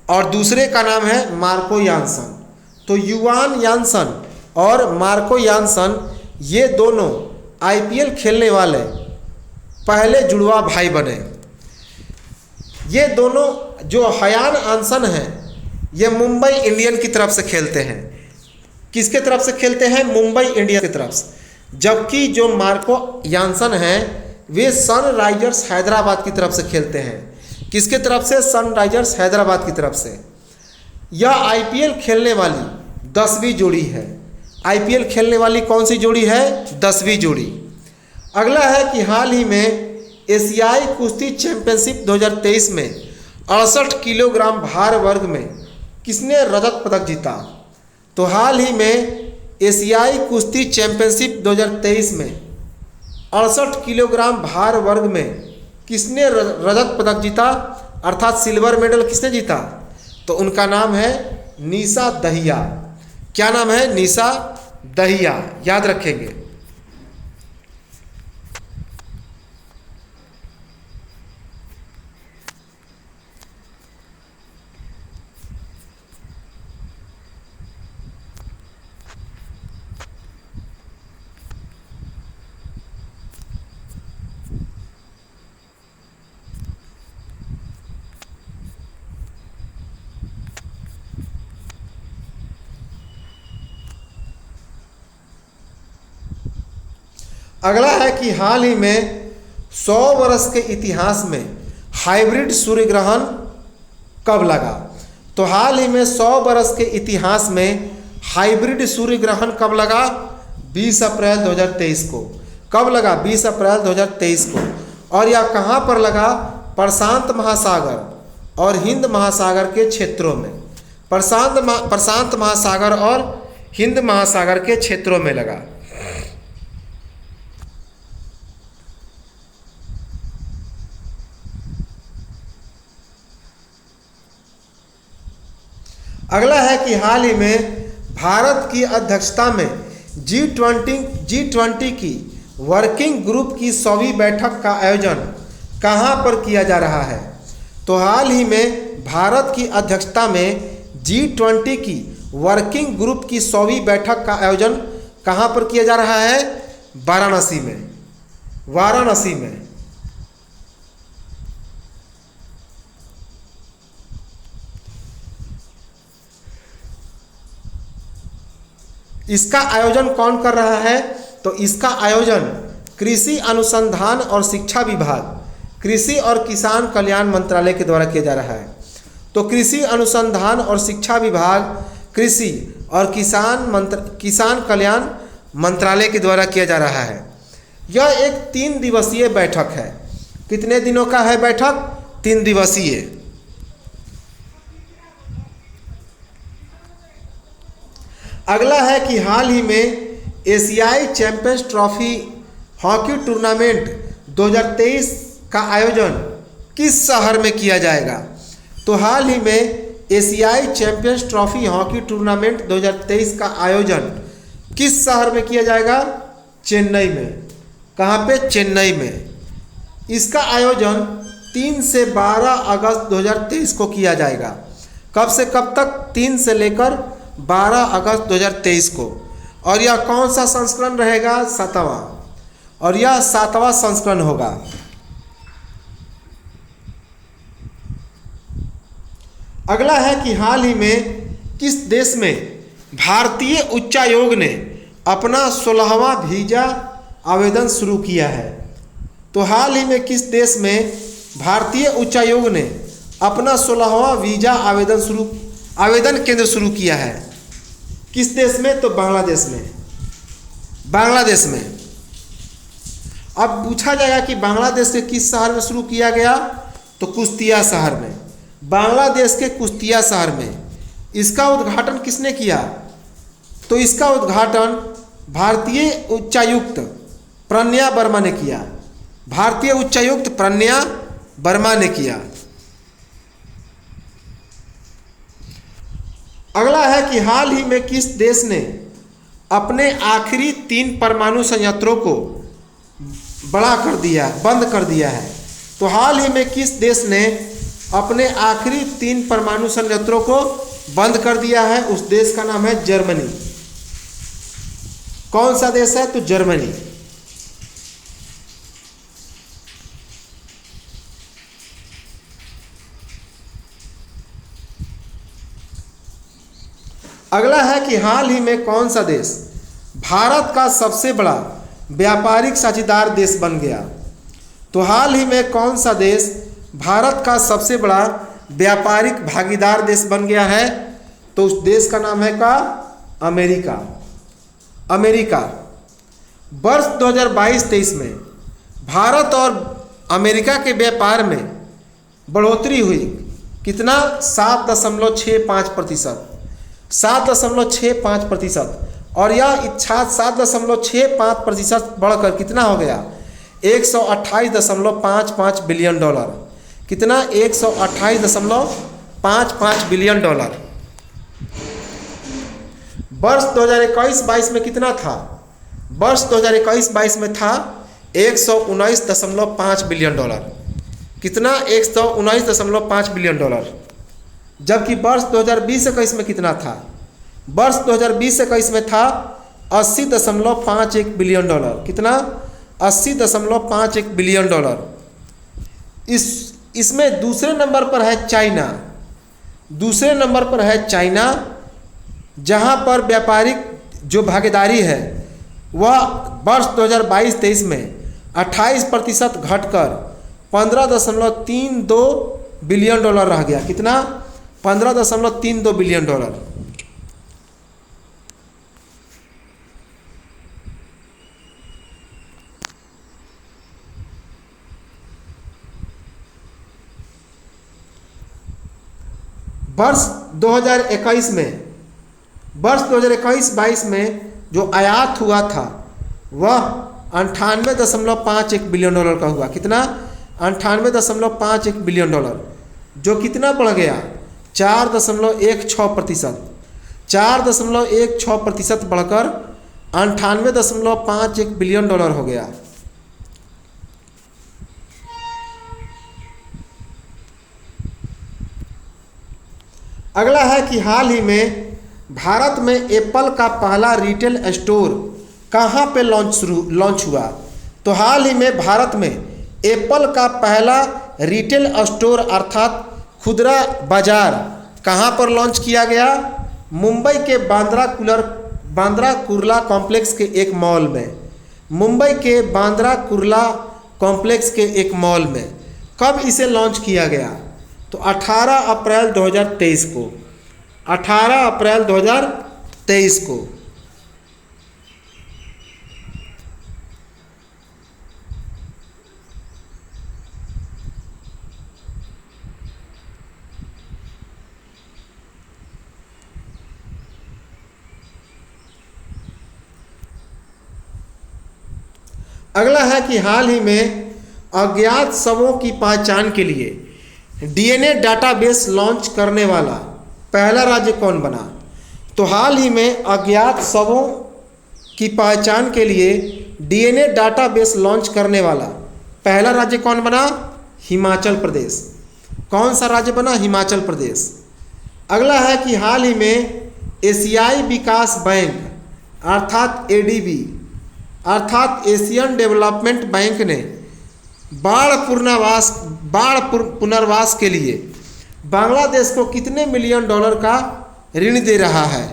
और दूसरे का नाम है मार्को यानसन। तो युवान यानसन और मार्को यानसन ये दोनों IPL खेलने वाले पहले जुड़वा भाई बने। ये दोनों जो हयान आंसन हैं ये मुंबई इंडियन की तरफ से खेलते हैं। किसके तरफ से खेलते हैं? मुंबई इंडियन की तरफ से। जबकि जो मार्को यानसन हैं वे सनराइजर्स हैदराबाद की तरफ से खेलते हैं। किसके तरफ से? सनराइजर्स हैदराबाद की तरफ से। यह IPL खेलने वाली 10वीं जोड़ी है। IPL खेलने वाली कौन सी जोड़ी है? 10वीं जोड़ी। अगला है कि हाल ही में एशियाई कुश्ती चैंपियनशिप 2023 में 68 किलोग्राम भार वर्ग में किसने रजत पदक जीता? तो हाल ही में एशियाई कुश्ती चैंपियनशिप 2023 में 68 किलोग्राम भार वर्ग में किसने रजत पदक जीता, अर्थात सिल्वर मेडल किसने जीता? तो उनका नाम है निशा दहिया। क्या नाम है? निशा दहिया। याद रखेंगे। अगला है कि हाल ही में 100 वर्ष के इतिहास में हाइब्रिड सूर्य ग्रहण कब लगा? तो हाल ही में 100 वर्ष के इतिहास में हाइब्रिड सूर्य ग्रहण कब लगा? 20 अप्रैल 2023 को। कब लगा? 20 अप्रैल 2023 को। और यह कहाँ पर लगा? प्रशांत महासागर और हिंद महासागर के क्षेत्रों में। प्रशांत महासागर और हिंद महासागर के क्षेत्रों में लगा। अगला है कि हाल ही में भारत की अध्यक्षता में G20 की वर्किंग ग्रुप की 100वीं बैठक का आयोजन कहाँ पर किया जा रहा है? तो हाल ही में भारत की अध्यक्षता में G20 की वर्किंग ग्रुप की 100वीं बैठक का आयोजन कहाँ पर किया जा रहा है? वाराणसी में। वाराणसी में। इसका आयोजन कौन कर रहा है? तो इसका आयोजन कृषि अनुसंधान और शिक्षा विभाग, कृषि और किसान कल्याण मंत्रालय के द्वारा किया जा रहा है। तो कृषि अनुसंधान और शिक्षा विभाग, कृषि और किसान कल्याण मंत्रालय के द्वारा किया जा रहा है। यह एक 3 दिवसीय बैठक है। कितने दिनों का है बैठक? 3 दिवसीय। अगला है कि हाल ही में एशियाई चैंपियंस ट्रॉफी हॉकी टूर्नामेंट 2023 का आयोजन किस शहर में किया जाएगा? तो हाल ही में एशियाई चैंपियंस ट्रॉफी हॉकी टूर्नामेंट 2023 का आयोजन किस शहर में किया जाएगा? चेन्नई में। कहाँ पे? चेन्नई में। इसका आयोजन 3 से 12 अगस्त 2023 को किया जाएगा। कब से कब तक? 3 से लेकर 12 अगस्त 2023 को। और यह कौन सा संस्करण रहेगा? 7वां। और यह 7वां संस्करण होगा। अगला है कि हाल ही में किस देश में भारतीय उच्चायोग ने अपना 16वां वीजा आवेदन शुरू किया है? तो हाल ही में किस देश में भारतीय उच्चायोग ने अपना 16वां वीजा आवेदन केंद्र शुरू किया है? किस देश में? तो बांग्लादेश में। बांग्लादेश में। अब पूछा जाएगा कि बांग्लादेश के किस शहर में शुरू किया गया? तो कुश्तिया शहर में। बांग्लादेश के कुश्तिया शहर में। इसका उद्घाटन किसने किया? तो इसका उद्घाटन भारतीय उच्चायुक्त प्रज्ञा वर्मा ने किया। भारतीय उच्चायुक्त प्रज्ञा वर्मा ने किया। अगला है कि हाल ही में किस देश ने अपने आखिरी 3 परमाणु संयंत्रों को बंद कर दिया है? तो हाल ही में किस देश ने अपने आखिरी 3 परमाणु संयंत्रों को बंद कर दिया है? उस देश का नाम है जर्मनी। कौन सा देश है? तो जर्मनी। अगला है कि हाल ही में कौन सा देश भारत का सबसे बड़ा व्यापारिक साझेदार देश बन गया? तो हाल ही में कौन सा देश भारत का सबसे बड़ा व्यापारिक भागीदार देश बन गया है? तो उस देश का नाम है अमेरिका। अमेरिका। वर्ष 2022-23 में भारत और अमेरिका के व्यापार में बढ़ोतरी हुई। कितना? 7.65%। 7.65%। और यह इच्छा 7.65% बढ़कर कितना हो गया? $128.55 बिलियन। कितना? $128.55 बिलियन। वर्ष 2021-22 में कितना था? वर्ष 2021-22 में था $119.5 बिलियन। कितना? $119.5 बिलियन। जबकि वर्ष 2020-21 में कितना था? वर्ष 2020-21 में था $80.51 बिलियन। कितना? $80.51 बिलियन। इसमें दूसरे नंबर पर है चाइना। दूसरे नंबर पर है चाइना, जहां पर व्यापारिक जो भागीदारी है वह वर्ष 2022-23 में 28% घटकर $15.32 बिलियन रह गया। कितना? $15.32 बिलियन। वर्ष 2021-22 में जो आयात हुआ था वह $98.51 बिलियन का हुआ। कितना? $98.51 बिलियन, जो कितना बढ़ गया? 4.16%। 4.16% बढ़कर $98.51 बिलियन हो गया। अगला है कि हाल ही में भारत में एप्पल का पहला रिटेल स्टोर कहाँ पे लॉन्च हुआ? तो हाल ही में भारत में एप्पल का पहला रिटेल स्टोर अर्थात खुदरा बाजार कहाँ पर लॉन्च किया गया? मुंबई के बांद्रा कुर्ला कॉम्प्लेक्स के एक मॉल में, मुंबई के बांद्रा कुर्ला कॉम्प्लेक्स के एक मॉल में। कब इसे लॉन्च किया गया? तो 18 अप्रैल 2023 को, 18 अप्रैल 2023 को। अगला है कि हाल ही में अज्ञात शवों की पहचान के लिए डीएनए डाटाबेस लॉन्च करने वाला पहला राज्य कौन बना? तो हाल ही में अज्ञात शवों की पहचान के लिए डीएनए डाटाबेस लॉन्च करने वाला पहला राज्य कौन बना? हिमाचल प्रदेश। कौन सा राज्य बना? हिमाचल प्रदेश। अगला है कि हाल ही में एशियाई विकास बैंक अर्थात एडीबी अर्थात एशियन डेवलपमेंट बैंक ने बाढ़ पुनर्वास के लिए बांग्लादेश को कितने मिलियन डॉलर का ऋण दे रहा है?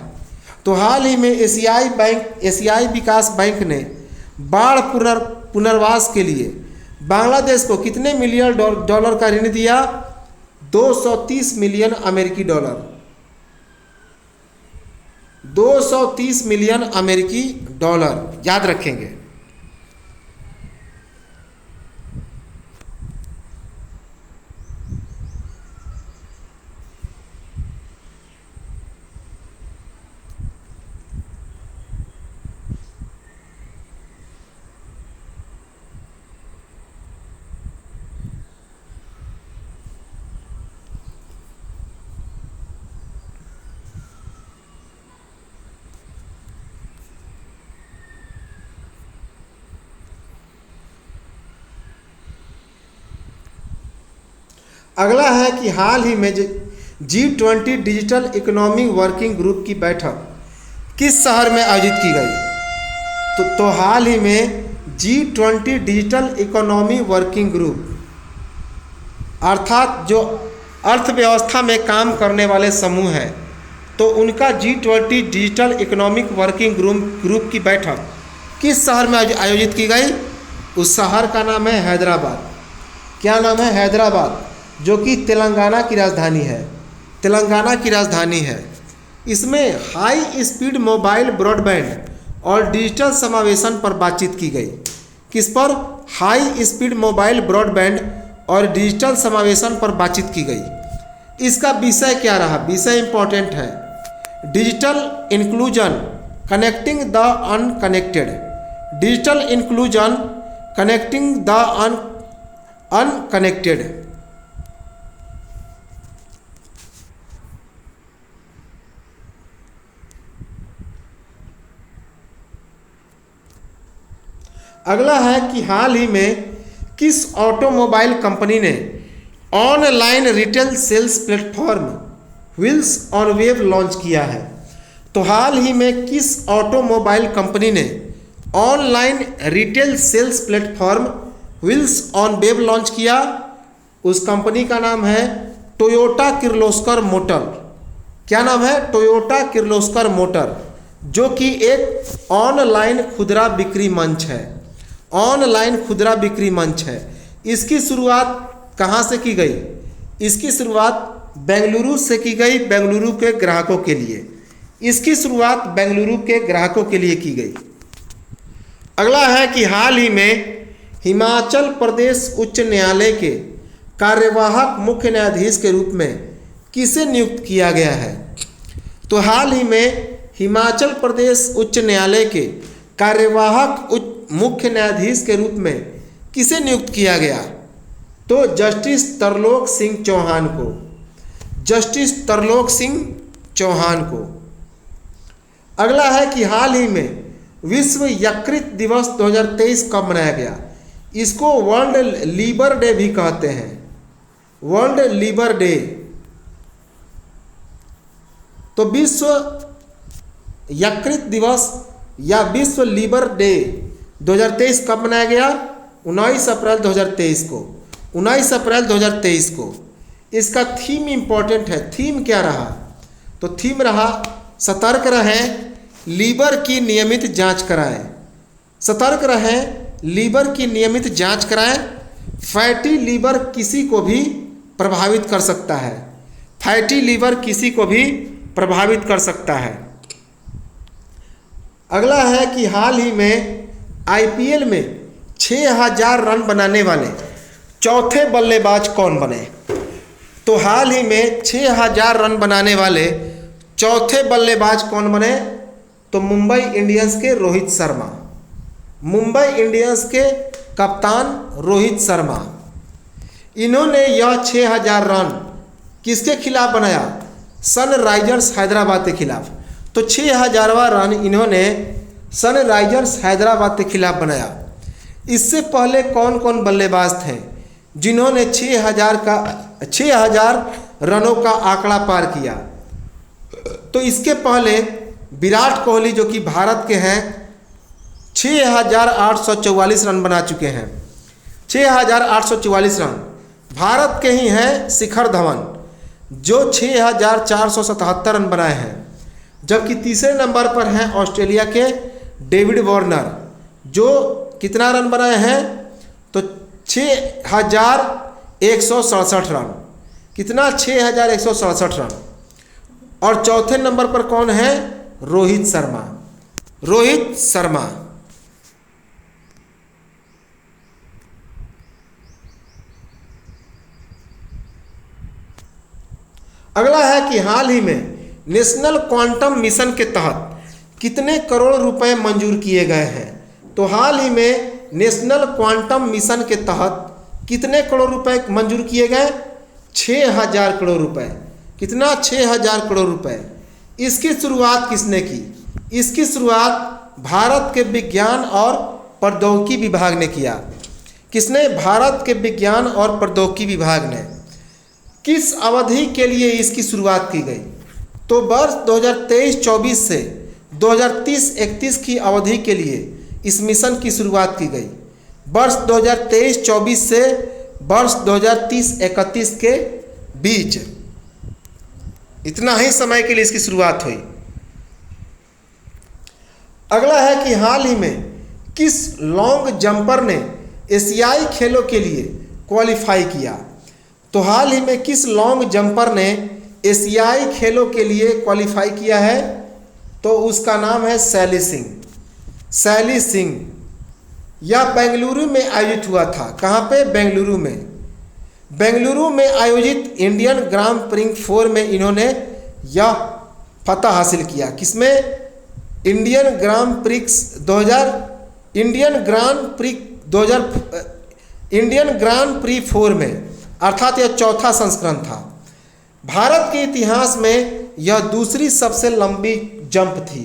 तो हाल ही में एशियाई विकास बैंक ने बाढ़ पुनर्वास के लिए बांग्लादेश को कितने मिलियन डॉलर का ऋण दिया? 230 मिलियन अमेरिकी डॉलर। 230 मिलियन अमेरिकी डॉलर याद रखेंगे। अगला है कि हाल ही में G20 digital economy working group की बैठक किस शहर में आयोजित की गई? तो हाल ही में G20 digital economy working group अर्थात जो अर्थव्यवस्था में काम करने वाले समूह हैं, तो उनका G20 digital economic working group की बैठक किस शहर में आयोजित की गई? उस शहर का नाम है हैदराबाद। क्या नाम है? हैदराबाद, जो कि तेलंगाना की राजधानी है। तेलंगाना की राजधानी है। इसमें हाई स्पीड मोबाइल ब्रॉडबैंड और डिजिटल समावेशन पर बातचीत की गई। किस पर? हाई स्पीड मोबाइल ब्रॉडबैंड और डिजिटल समावेशन पर बातचीत की गई। इसका विषय क्या रहा? विषय इंपॉर्टेंट है। Digital inclusion connecting the unconnected. Digital inclusion connecting the unconnected. अगला है कि हाल ही में किस ऑटोमोबाइल कंपनी ने online retail sales platform wheels on web launch किया है? तो हाल ही में किस ऑटोमोबाइल कंपनी ने online retail sales platform wheels on web launch किया? उस कंपनी का नाम है टोयोटा किर्लोस्कर मोटर। क्या नाम है? टोयोटा किर्लोस्कर मोटर, जो कि एक ऑनलाइन खुदरा बिक्री मंच है। ऑनलाइन खुदरा बिक्री मंच है। इसकी शुरुआत कहाँ से की गई? इसकी शुरुआत बेंगलुरु से की गई, बेंगलुरु के ग्राहकों के लिए। इसकी शुरुआत बेंगलुरु के ग्राहकों के लिए की गई। अगला है कि हाल ही में हिमाचल प्रदेश उच्च न्यायालय के कार्यवाहक मुख्य न्यायाधीश के रूप में किसे नियुक्त किया गया है? तो हाल ही में हिमाचल प्रदेश उच्च न्यायालय के कार्यवाहक मुख्य न्यायाधीश के रूप में किसे नियुक्त किया गया? तो जस्टिस तरलोक सिंह चौहान को। जस्टिस तरलोक सिंह चौहान को। अगला है कि हाल ही में विश्व यकृत दिवस 2023 कब मनाया गया? इसको वर्ल्ड लीवर डे भी कहते हैं। World liver day. तो विश्व यकृत दिवस या विश्व लीवर डे 2023 कब मनाया गया? 19 अप्रैल 2023 को। 19 अप्रैल 2023 को। इसका थीम इंपॉर्टेंट है। थीम क्या रहा? तो थीम रहा सतर्क रहें, लीवर की नियमित जांच कराएं। सतर्क रहें, लीवर की नियमित जांच कराएं। फैटी लीवर किसी को भी प्रभावित कर सकता है। फैटी लीवर किसी को भी प्रभावित कर सकता है। अगला है कि हाल ही में आईपीएल में 6000 रन बनाने वाले चौथे बल्लेबाज कौन बने? तो हाल ही में 6000 रन बनाने वाले चौथे बल्लेबाज कौन बने? तो मुंबई इंडियंस के रोहित शर्मा। मुंबई इंडियंस के कप्तान रोहित शर्मा, इन्होंने यह 6000 रन किसके खिलाफ बनाया? सनराइजर्स हैदराबाद के खिलाफ। तो 6000वां रन इन्होंने सनराइजर्स हैदराबाद के खिलाफ बनाया। इससे पहले कौन कौन बल्लेबाज थे जिन्होंने 6000 रनों का आंकड़ा पार किया? तो इसके पहले विराट कोहली जो कि भारत के हैं 6844 रन बना चुके हैं। 6844 रन। भारत के ही हैं शिखर धवन जो 6477 रन बनाए हैं। जबकि तीसरे नंबर पर हैं ऑस्ट्रेलिया के डेविड वार्नर जो कितना रन बनाए हैं? तो 6167 रन। कितना? 6167 रन। और चौथे नंबर पर कौन है? रोहित शर्मा। रोहित शर्मा। अगला है कि हाल ही में नेशनल क्वांटम मिशन के तहत कितने करोड़ रुपए मंजूर किए गए हैं? तो हाल ही में नेशनल क्वांटम मिशन के तहत कितने करोड़ रुपए मंजूर किए गए? 6000 करोड़ रुपए। कितना? 6000 करोड़ रुपए। इसकी शुरुआत किसने की? इसकी शुरुआत भारत के विज्ञान और प्रौद्योगिकी विभाग ने किया। किसने? भारत के विज्ञान और प्रौद्योगिकी विभाग ने। किस अवधि के लिए इसकी शुरुआत की गई? तो वर्ष 2023-24 से 2030-31 की अवधि के लिए इस मिशन की शुरुआत की गई। वर्ष 2023-24 से वर्ष 2030-31 के बीच इतना ही समय के लिए इसकी शुरुआत हुई। अगला है कि हाल ही में किस लॉन्ग जंपर ने एशियाई खेलों के लिए क्वालिफाई किया? तो हाल ही में किस लॉन्ग जंपर ने एशियाई खेलों के लिए क्वालिफाई किया है? तो उसका नाम है शैली सिंह। शैली सिंह। यह बेंगलुरु में आयोजित हुआ था। कहाँ पे? बेंगलुरु में। बेंगलुरु में आयोजित इंडियन ग्रां प्रिक्स 4 में इन्होंने यह फतह हासिल किया। किसमें? इंडियन ग्रां प्रिक्स 4 में, अर्थात यह चौथा संस्करण था। भारत के इतिहास में यह दूसरी सबसे लंबी जंप थी।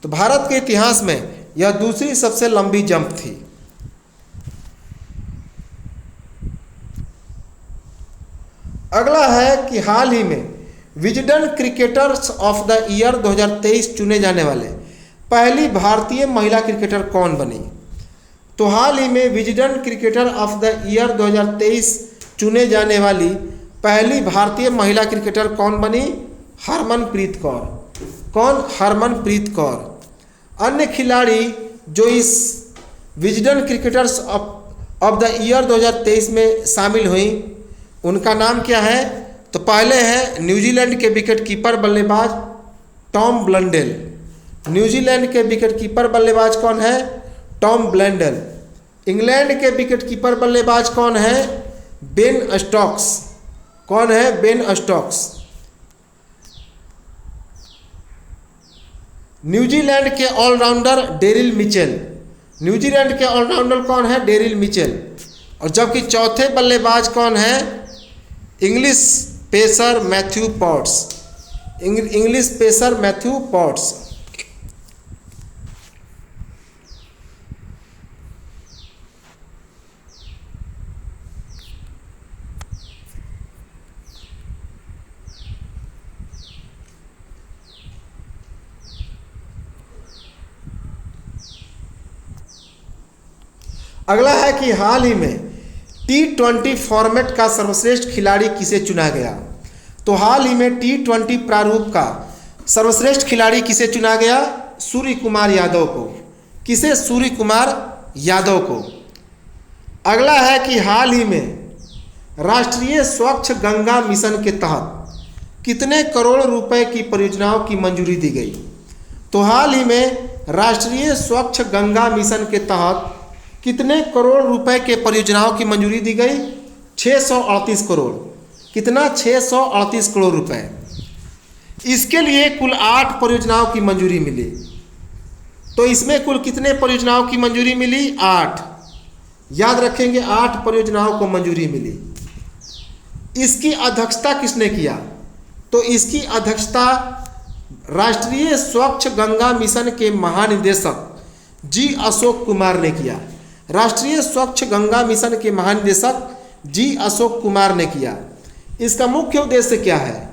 तो भारत के इतिहास में यह दूसरी सबसे लंबी जंप थी। अगला है कि हाल ही में Wisden cricketers of the year 2023 चुने जाने वाले पहली भारतीय महिला क्रिकेटर कौन बनी? तो हाल ही में Wisden cricketer of the year 2023 चुने जाने वाली पहली भारतीय महिला क्रिकेटर कौन बनी? हरमनप्रीत कौर। कौन? हरमनप्रीत कौर। अन्य खिलाड़ी जो इस Wisden cricketers of the year 2023 में शामिल हुई उनका नाम क्या है? तो पहले है न्यूजीलैंड के विकेट कीपर बल्लेबाज टॉम ब्लंडेल। न्यूजीलैंड के विकेट कीपर बल्लेबाज कौन है? Tom Blundell. इंग्लैंड के विकेट कीपर बल्लेबाज कौन है? Ben Stokes. कौन है? Ben Stokes. न्यूजीलैंड के ऑलराउंडर डेरिल मिचेल। न्यूजीलैंड के ऑलराउंडर कौन है? Daryl Mitchell. और जबकि चौथे बल्लेबाज कौन है? English pacer Matthew Potts. English pacer Matthew Potts. अगला है कि हाल ही में T20 फॉर्मेट का सर्वश्रेष्ठ खिलाड़ी किसे चुना गया? तो हाल ही में T20 प्रारूप का सर्वश्रेष्ठ खिलाड़ी किसे चुना गया? सूर्य कुमार यादव को। किसे? सूर्य कुमार यादव को। अगला है कि हाल ही में राष्ट्रीय स्वच्छ गंगा मिशन के तहत कितने करोड़ रुपए की परियोजनाओं की मंजूरी दी गई? तो हाल ही में राष्ट्रीय स्वच्छ गंगा मिशन के तहत कितने करोड़ रुपए के परियोजनाओं की मंजूरी दी गई? 638 करोड़। कितना? 638 करोड़ रुपए। इसके लिए कुल 8 परियोजनाओं की मंजूरी मिली। तो इसमें कुल कितने परियोजनाओं की मंजूरी मिली? 8। याद रखेंगे, 8 परियोजनाओं को मंजूरी मिली। इसकी अध्यक्षता किसने किया? तो इसकी अध्यक्षता राष्ट्रीय स्वच्छ गंगा मिशन के महानिदेशक जी अशोक कुमार ने किया। राष्ट्रीय स्वच्छ गंगा मिशन के महानिदेशक जी अशोक कुमार ने किया। इसका मुख्य उद्देश्य क्या है?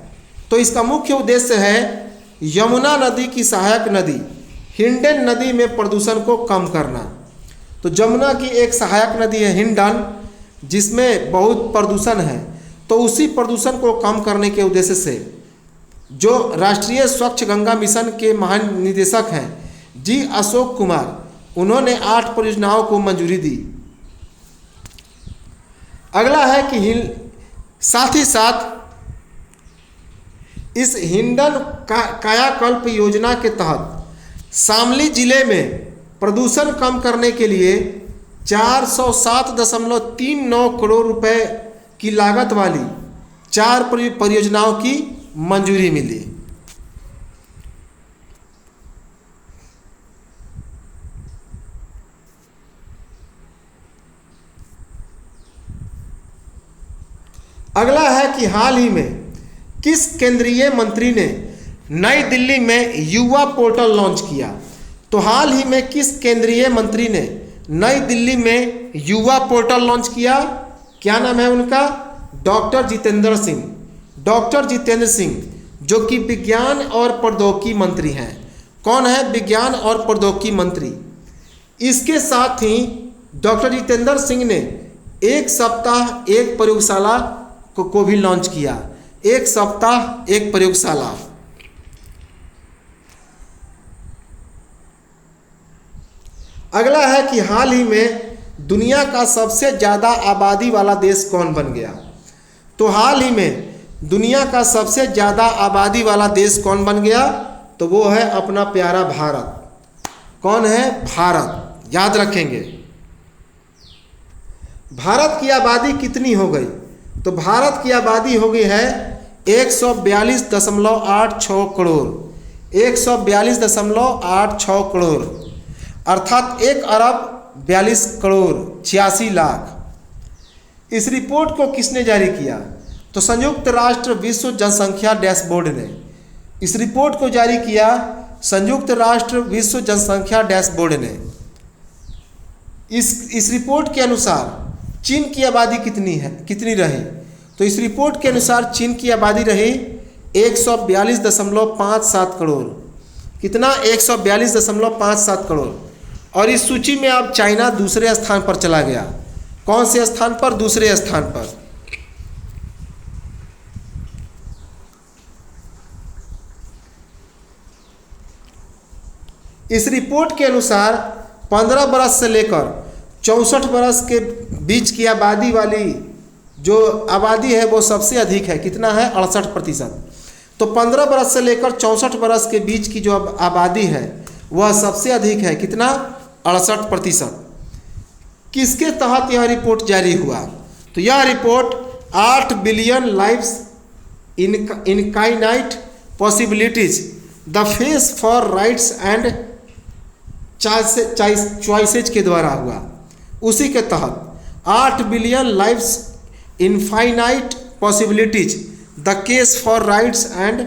तो इसका मुख्य उद्देश्य है यमुना नदी की सहायक नदी हिंडन नदी में प्रदूषण को कम करना। तो यमुना की एक सहायक नदी है हिंडन, जिसमें बहुत प्रदूषण है। तो उसी प्रदूषण को कम करने के उद्देश्य से जो राष्ट्रीय स्वच्छ गंगा मिशन के महानिदेशक हैं जी अशोक कुमार, उन्होंने 8 परियोजनाओं को मंजूरी दी। अगला है कि साथ ही साथ इस हिंडन कायाकल्प योजना के तहत शामली जिले में प्रदूषण कम करने के लिए 407.39 करोड़ रुपए की लागत वाली 4 परियोजनाओं की मंजूरी मिली। अगला है कि हाल ही में किस केंद्रीय मंत्री ने नई दिल्ली में युवा पोर्टल लॉन्च किया? तो हाल ही में किस केंद्रीय मंत्री ने नई दिल्ली में युवा पोर्टल लॉन्च किया? क्या नाम है उनका? डॉक्टर जितेंद्र सिंह। डॉक्टर जितेंद्र सिंह जो कि विज्ञान और प्रौद्योगिकी मंत्री हैं। कौन है? विज्ञान और प्रौद्योगिकी मंत्री। इसके साथ ही डॉक्टर जितेंद्र सिंह ने एक सप्ताह एक प्रयोगशाला को भी लॉन्च किया। एक सप्ताह एक प्रयोगशाला। अगला है कि हाल ही में दुनिया का सबसे ज़्यादा आबादी वाला देश कौन बन गया? तो हाल ही में दुनिया का सबसे ज़्यादा आबादी वाला देश कौन बन गया? तो वो है अपना प्यारा भारत। कौन है? भारत। याद रखेंगे। भारत की आबादी कितनी हो गई? तो भारत की आबादी हो गई है 142.86 करोड़। 142.86 करोड़ अर्थात 1 अरब 42 करोड़ 86 लाख। इस रिपोर्ट को किसने जारी किया? तो संयुक्त राष्ट्र विश्व जनसंख्या डैशबोर्ड ने इस रिपोर्ट को जारी किया। संयुक्त राष्ट्र विश्व जनसंख्या डैशबोर्ड ने इस रिपोर्ट के अनुसार चीन की आबादी कितनी रही? तो इस रिपोर्ट के अनुसार चीन की आबादी रही 142.57 करोड़। कितना? 142.57 करोड़। और इस सूची में अब चाइना दूसरे स्थान पर चला गया। कौन से स्थान पर? दूसरे स्थान पर। इस रिपोर्ट के अनुसार 15 बरस से लेकर 64 बरस के बीच की आबादी वाली जो आबादी है वो सबसे अधिक है। कितना है? 68%। तो 15 बरस से लेकर 64 बरस के बीच की जो आबादी है वह सबसे अधिक है। कितना? 68%। किसके तहत यह रिपोर्ट जारी हुआ? तो यह report 8 billion lives infinite possibilities the face for rights and choices के द्वारा हुआ। उसी के तहत 8 billion lives infinite possibilities the case for rights and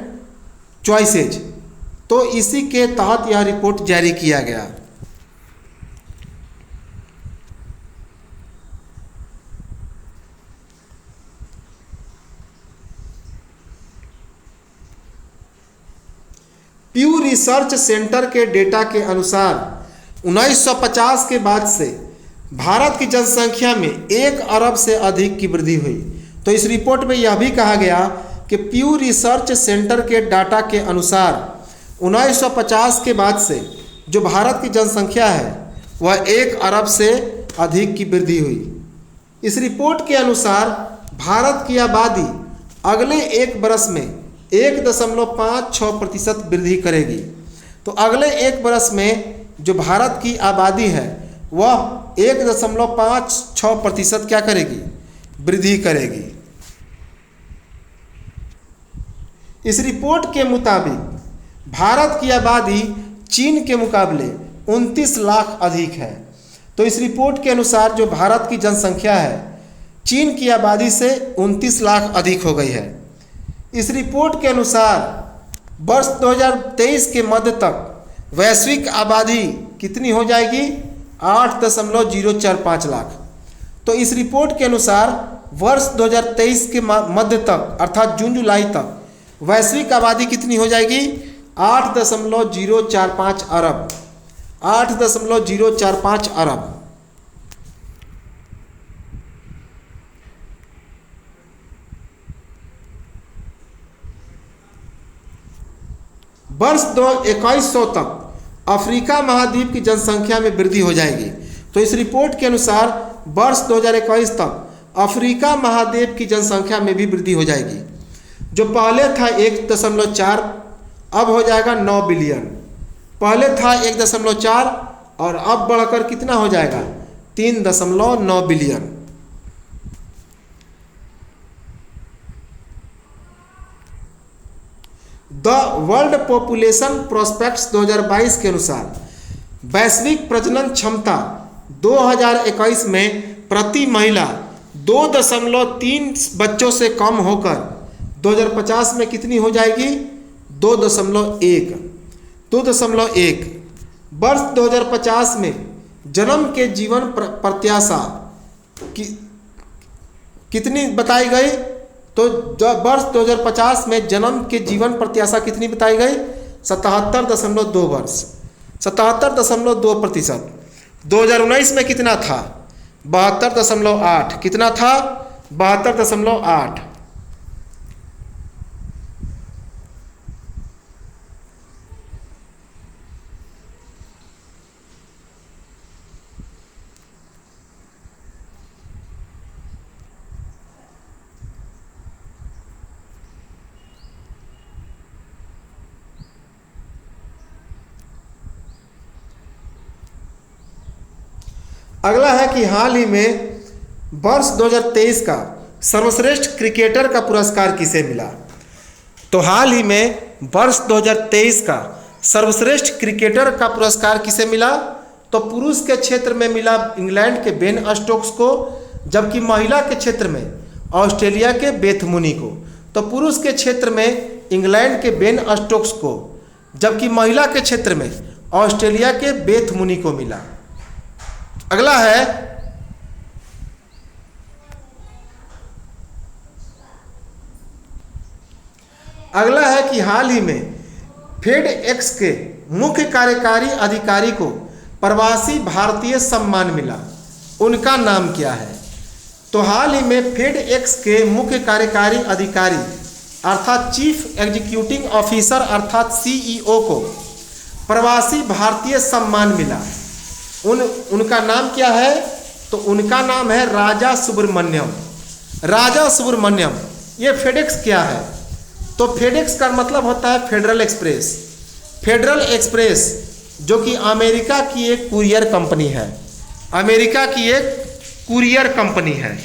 choices, तो इसी के तहत यह रिपोर्ट जारी किया गया। प्यू रिसर्च सेंटर के डेटा के अनुसार 1950 के बाद से भारत की जनसंख्या में 1 अरब से अधिक की वृद्धि हुई। तो इस रिपोर्ट में यह भी कहा गया कि प्यू रिसर्च सेंटर के डाटा के अनुसार 1950 के बाद से जो भारत की जनसंख्या है वह 1 अरब से अधिक की वृद्धि हुई। इस रिपोर्ट के अनुसार भारत की आबादी अगले 1 बरस में 1.56% वृद्धि करेगी। तो अगले 1 बरस में जो भारत की आबादी है वह 1.56% क्या करेगी? वृद्धि करेगी। इस रिपोर्ट के मुताबिक भारत की आबादी चीन के मुकाबले 29 लाख अधिक है। तो इस रिपोर्ट के अनुसार जो भारत की जनसंख्या है चीन की आबादी से 29 लाख अधिक हो गई है। इस रिपोर्ट के अनुसार वर्ष 2023 के मध्य तक वैश्विक आबादी कितनी हो जाएगी? 8.045 लाख। तो इस रिपोर्ट के अनुसार वर्ष 2023 के मध्य तक अर्थात जून जुलाई तक वैश्विक आबादी कितनी हो जाएगी? 8.045 अरब। 8.045 अरब। वर्ष 2100 तक अफ्रीका महाद्वीप की जनसंख्या में वृद्धि हो जाएगी। तो इस रिपोर्ट के अनुसार वर्ष 2021 तक अफ्रीका महाद्वीप की जनसंख्या में भी वृद्धि हो जाएगी। जो पहले था 1.4 अब हो जाएगा 9 बिलियन। पहले था 1.4 और अब बढ़कर कितना हो जाएगा? 3.9 billion. The world population prospects 2022 के अनुसार वैश्विक प्रजनन क्षमता 2021 में प्रति महिला 2.3 बच्चों से कम होकर 2050 में कितनी हो जाएगी? 2.1। वर्ष 2050 में जन्म के जीवन प्रत्याशा कितनी बताई गई? तो वर्ष 2050 में जन्म के जीवन प्रत्याशा कितनी बताई गई? 77.2 वर्ष। 77.2%। 2019 में कितना था? 72.8। कितना था? 72.8। अगला है कि हाल ही में वर्ष 2023 का सर्वश्रेष्ठ क्रिकेटर का पुरस्कार किसे मिला? तो हाल ही में वर्ष 2023 का सर्वश्रेष्ठ क्रिकेटर का पुरस्कार किसे मिला? तो पुरुष के क्षेत्र में मिला इंग्लैंड के बेन स्टोक्स को, जबकि महिला के क्षेत्र में ऑस्ट्रेलिया के बेथ मुनी को। तो पुरुष के क्षेत्र में इंग्लैंड के बेन स्टोक्स को, जबकि महिला के क्षेत्र में ऑस्ट्रेलिया के बेथ मुनी को मिला। अगला है कि हाल ही में फेडएक्स के मुख्य कार्यकारी अधिकारी को प्रवासी भारतीय सम्मान मिला। उनका नाम क्या है? तो हाल ही में फेडएक्स के मुख्य कार्यकारी अधिकारी अर्थात चीफ एग्जीक्यूटिव ऑफिसर अर्थात सीईओ को प्रवासी भारतीय सम्मान मिला। उनका नाम क्या है? तो उनका नाम है राजा सुब्रमण्यम। राजा सुब्रमण्यम। ये फेडेक्स क्या है? तो फेडेक्स का मतलब होता है फेडरल एक्सप्रेस। फेडरल एक्सप्रेस जो कि अमेरिका की एक कुरियर कंपनी है। अमेरिका की एक कुरियर कंपनी है।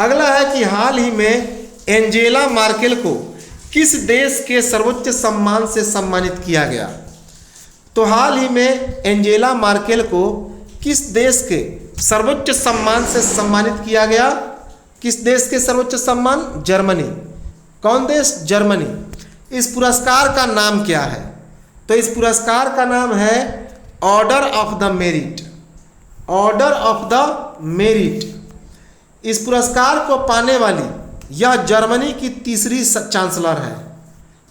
अगला है कि हाल ही में एंजेला मार्केल को किस देश के सर्वोच्च सम्मान से सम्मानित किया गया? तो हाल ही में एंजेला मार्केल को किस देश के सर्वोच्च सम्मान से सम्मानित किया गया? किस देश के सर्वोच्च सम्मान? जर्मनी। कौन देश? जर्मनी। इस पुरस्कार का नाम क्या है? तो इस पुरस्कार का नाम है order of the merit. Order of the merit. इस पुरस्कार को पाने वाली यह जर्मनी की तीसरी चांसलर है।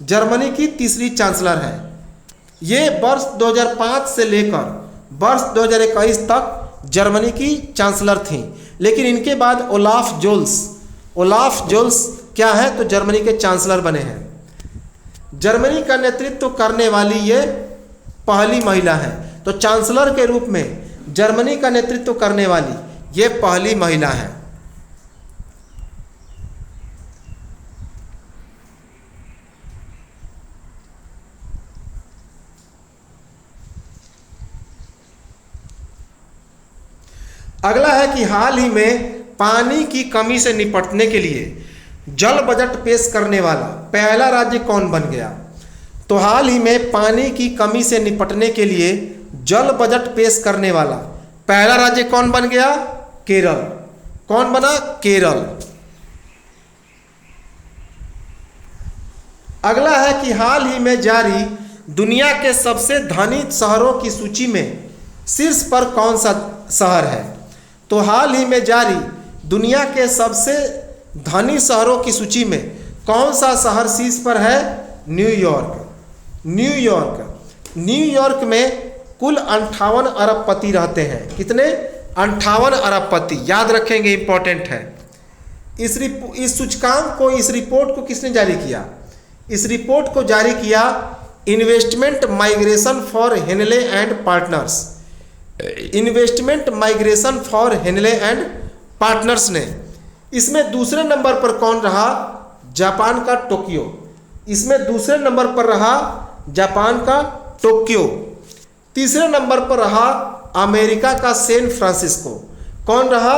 जर्मनी की तीसरी चांसलर है। ये वर्ष 2005 से लेकर वर्ष 2021 तक जर्मनी की चांसलर थी, लेकिन इनके बाद ओलाफ जोल्स क्या है? तो जर्मनी के चांसलर बने हैं। जर्मनी का नेतृत्व करने वाली ये पहली महिला है। तो चांसलर के रूप में जर्मनी का नेतृत्व करने वाली ये पहली महिला है। अगला है कि हाल ही में पानी की कमी से निपटने के लिए जल बजट पेश करने वाला पहला राज्य कौन बन गया। तो हाल ही में पानी की कमी से निपटने के लिए जल बजट पेश करने वाला पहला राज्य कौन बन गया? केरल। कौन बना? केरल। अगला है कि हाल ही में जारी दुनिया के सबसे धनी शहरों की सूची में शीर्ष पर कौन सा शहर है। तो हाल ही में जारी दुनिया के सबसे धनी शहरों की सूची में कौन सा शहर शीर्ष पर है? न्यूयॉर्क। न्यूयॉर्क। न्यूयॉर्क में कुल 58 अरबपति रहते हैं। कितने? 58 अरबपति। याद रखेंगे, इंपॉर्टेंट है। इस सूचकांक को, इस रिपोर्ट को किसने जारी किया? इस रिपोर्ट को जारी किया investment migration for Henley and partners. Investment migration for Henley and partners ने। इसमें दूसरे नंबर पर कौन रहा? जापान का टोक्यो। इसमें दूसरे नंबर पर रहा जापान का टोक्यो। तीसरे नंबर पर रहा अमेरिका का सैन फ्रांसिस्को। कौन रहा?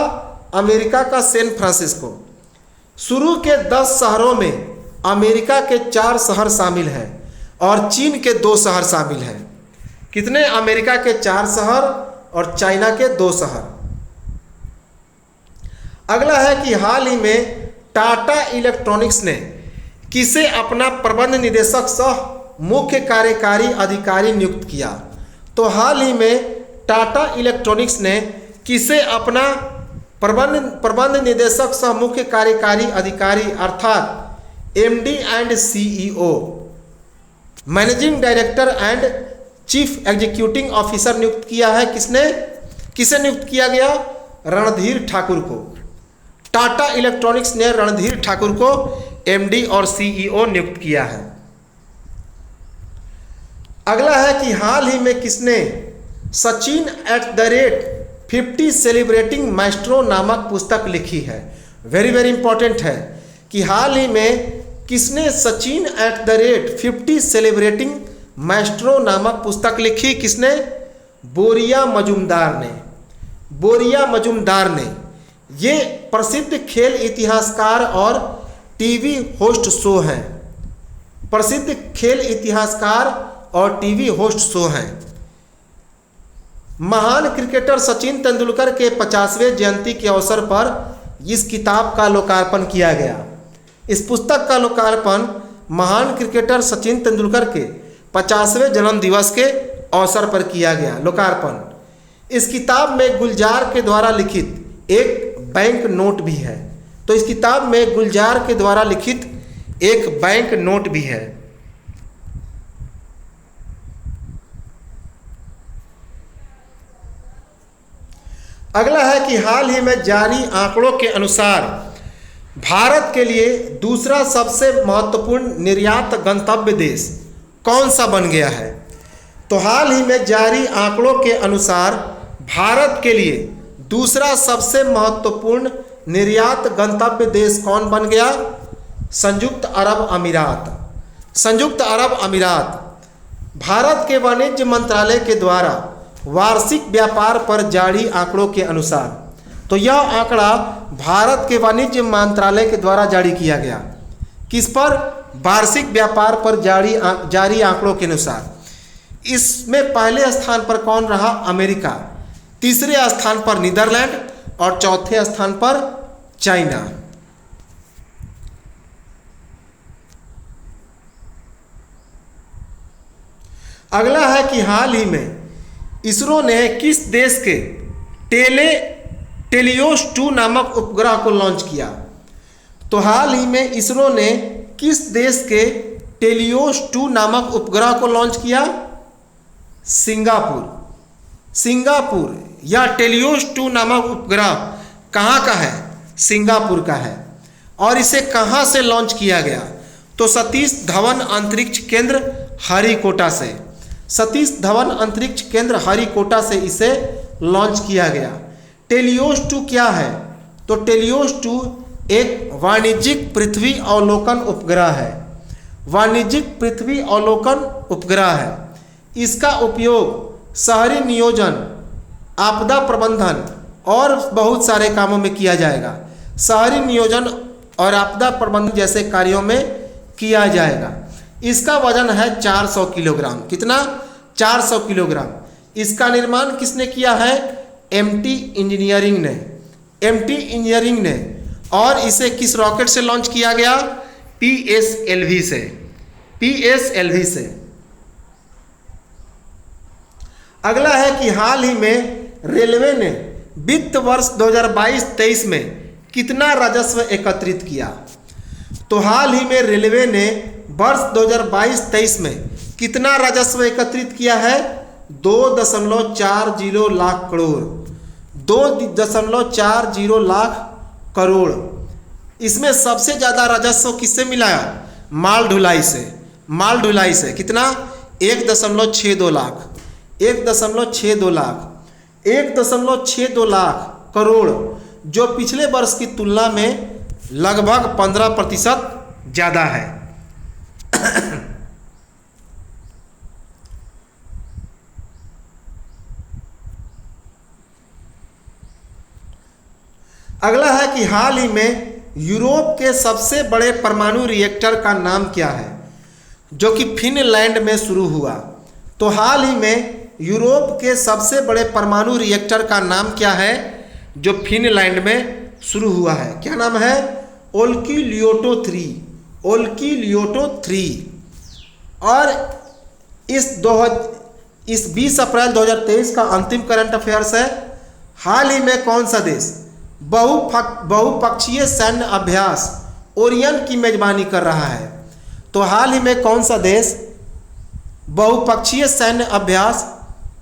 अमेरिका का सैन फ्रांसिस्को। शुरू के 10 शहरों में अमेरिका के 4 शहर शामिल हैं और चीन के 2 शहर शामिल हैं। कितने? अमेरिका के 4 शहर और चाइना के 2 शहर। अगला है कि हाल ही में टाटा इलेक्ट्रॉनिक्स ने किसे अपना प्रबंध निदेशक सह मुख्य कार्यकारी अधिकारी नियुक्त किया। तो हाल ही में टाटा इलेक्ट्रॉनिक्स ने किसे अपना प्रबंध निदेशक सह मुख्य कार्यकारी अधिकारी अर्थात MD and CEO, managing director and chief executive officer नियुक्त किया है। किसे नियुक्त किया गया? रणधीर ठाकुर को। टाटा इलेक्ट्रॉनिक्स ने रणधीर ठाकुर को एमडी और सीईओ नियुक्त किया है। अगला है कि हाल ही में किसने सचिन @50 सेलिब्रेटिंग माइस्ट्रो नामक पुस्तक लिखी है। वेरी वेरी इंपॉर्टेंट है कि हाल ही में किसने सचिन @50 सेलिब्रेटिंग माइस्ट्रो नामक पुस्तक लिखी। किसने? बोरिया मजुमदार ने। बोरिया मजुमदार ने। ये प्रसिद्ध खेल इतिहासकार और टीवी होस्ट शो हैं। प्रसिद्ध खेल इतिहासकार और टीवी होस्ट शो हैं। महान क्रिकेटर सचिन तेंदुलकर के 50वें जयंती के अवसर पर इस किताब का लोकार्पण किया गया। इस पुस्तक का लोकार्पण महान क्रिकेटर सचिन तेंदुलकर के 50वें जन्म दिवस के अवसर पर किया गया। लोकार्पण। इस किताब में गुलजार के द्वारा लिखित एक बैंक नोट भी है। तो इस किताब में गुलजार के द्वारा लिखित एक बैंक नोट भी है। अगला है कि हाल ही में जारी आंकड़ों के अनुसार भारत के लिए दूसरा सबसे महत्वपूर्ण निर्यात गंतव्य देश कौन सा बन गया है। तो हाल ही में जारी आंकड़ों के अनुसार भारत के लिए दूसरा सबसे महत्वपूर्ण निर्यात गंतव्य देश कौन बन गया? संयुक्त अरब अमीरात। संयुक्त अरब अमीरात। भारत के वाणिज्य मंत्रालय के द्वारा वार्षिक व्यापार पर जारी आंकड़ों के अनुसार, तो यह आंकड़ा भारत के वाणिज्य मंत्रालय के द्वारा जारी किया गया। किस पर? वार्षिक व्यापार पर जारी आंकड़ों के अनुसार। इसमें पहले स्थान पर कौन रहा? अमेरिका। तीसरे स्थान पर नीदरलैंड और चौथे स्थान पर चाइना। अगला है कि हाल ही में इसरो ने किस देश के टेलियोस 2 नामक उपग्रह को लॉन्च किया। तो हाल ही में इसरो ने किस देश के टेलियोस 2 नामक उपग्रह को लॉन्च किया? सिंगापुर। सिंगापुर या टेलियोस 2 नामक उपग्रह कहाँ का है? सिंगापुर का है। और इसे कहाँ से लॉन्च किया गया? तो सतीश धवन अंतरिक्ष केंद्र हरिकोटा से, सतीश धवन अंतरिक्ष केंद्र हरिकोटा से इसे लॉन्च किया गया। टेलियोस 2 क्या है? तो टेलियोस 2 एक वाणिज्यिक पृथ्वी अवलोकन उपग्रह है, वाणिज्यिक पृथ्वी अवलोकन उपग्रह है। इसका उपयोग शहरी नियोजन, आपदा प्रबंधन और बहुत सारे कामों में किया जाएगा। शहरी नियोजन और आपदा प्रबंधन जैसे कार्यों में किया जाएगा। इसका वजन है 400 किलोग्राम। कितना? 400 किलोग्राम। इसका निर्माण किसने किया है? एमटी इंजीनियरिंग ने, एमटी इंजीनियरिंग ने। और इसे किस रॉकेट से लॉन्च किया गया? पीएसएलवी से, पीएसएलवी से। अगला है कि हाल ही में रेलवे ने वित्त वर्ष 2022-23 में कितना राजस्व एकत्रित किया? तो हाल ही में रेलवे ने वर्ष 2022-23 में कितना राजस्व एकत्रित किया है? 2.40 लाख करोड़, 2.40 लाख करोड़। इसमें सबसे ज़्यादा राजस्व किससे मिला है? माल ढुलाई से, माल ढुलाई से। कितना? 1.62 लाख, 1.62 लाख, 1.62 लाख करोड़, जो पिछले वर्ष की तुलना में लगभग 15% ज़्यादा है। अगला है कि हाल ही में यूरोप के सबसे बड़े परमाणु रिएक्टर का नाम क्या है, जो कि फिनलैंड में शुरू हुआ। तो हाल ही में यूरोप के सबसे बड़े परमाणु रिएक्टर का नाम क्या है, जो फिनलैंड में शुरू हुआ है? क्या नाम है? ओल्किलियोटो 3, ओल्किलियोटो 3। और इस 20 अप्रैल 2023 का अंतिम करंट अफेयर्स है। हाल ही में कौन सा देश बहुपक्षीय सैन्य अभ्यास ओरियन की मेजबानी कर रहा है? तो हाल ही में कौन सा देश बहुपक्षीय सैन्य अभ्यास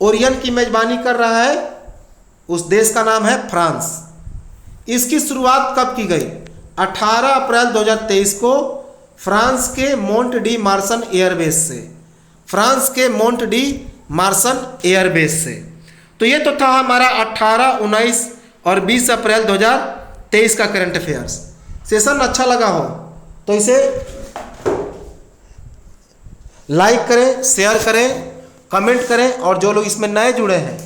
ओरियन की मेजबानी कर रहा है? उस देश का नाम है फ्रांस। इसकी शुरुआत कब की गई? 18 अप्रैल 2023 को फ्रांस के मोंट डी मार्सन एयरबेस से, फ्रांस के मोंट डी मार्सन एयरबेस से। तो ये तो था हमारा 18, 19 और 20 अप्रैल 2023 का करंट अफेयर्स। सेशन अच्छा लगा हो तो इसे लाइक करें, शेयर करें, कमेंट करें, और जो लोग इसमें नए जुड़े हैं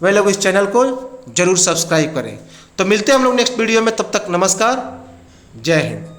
वे लोग इस चैनल को जरूर सब्सक्राइब करें। तो मिलते हैं हम लोग नेक्स्ट वीडियो में, तब तक नमस्कार, जय हिंद।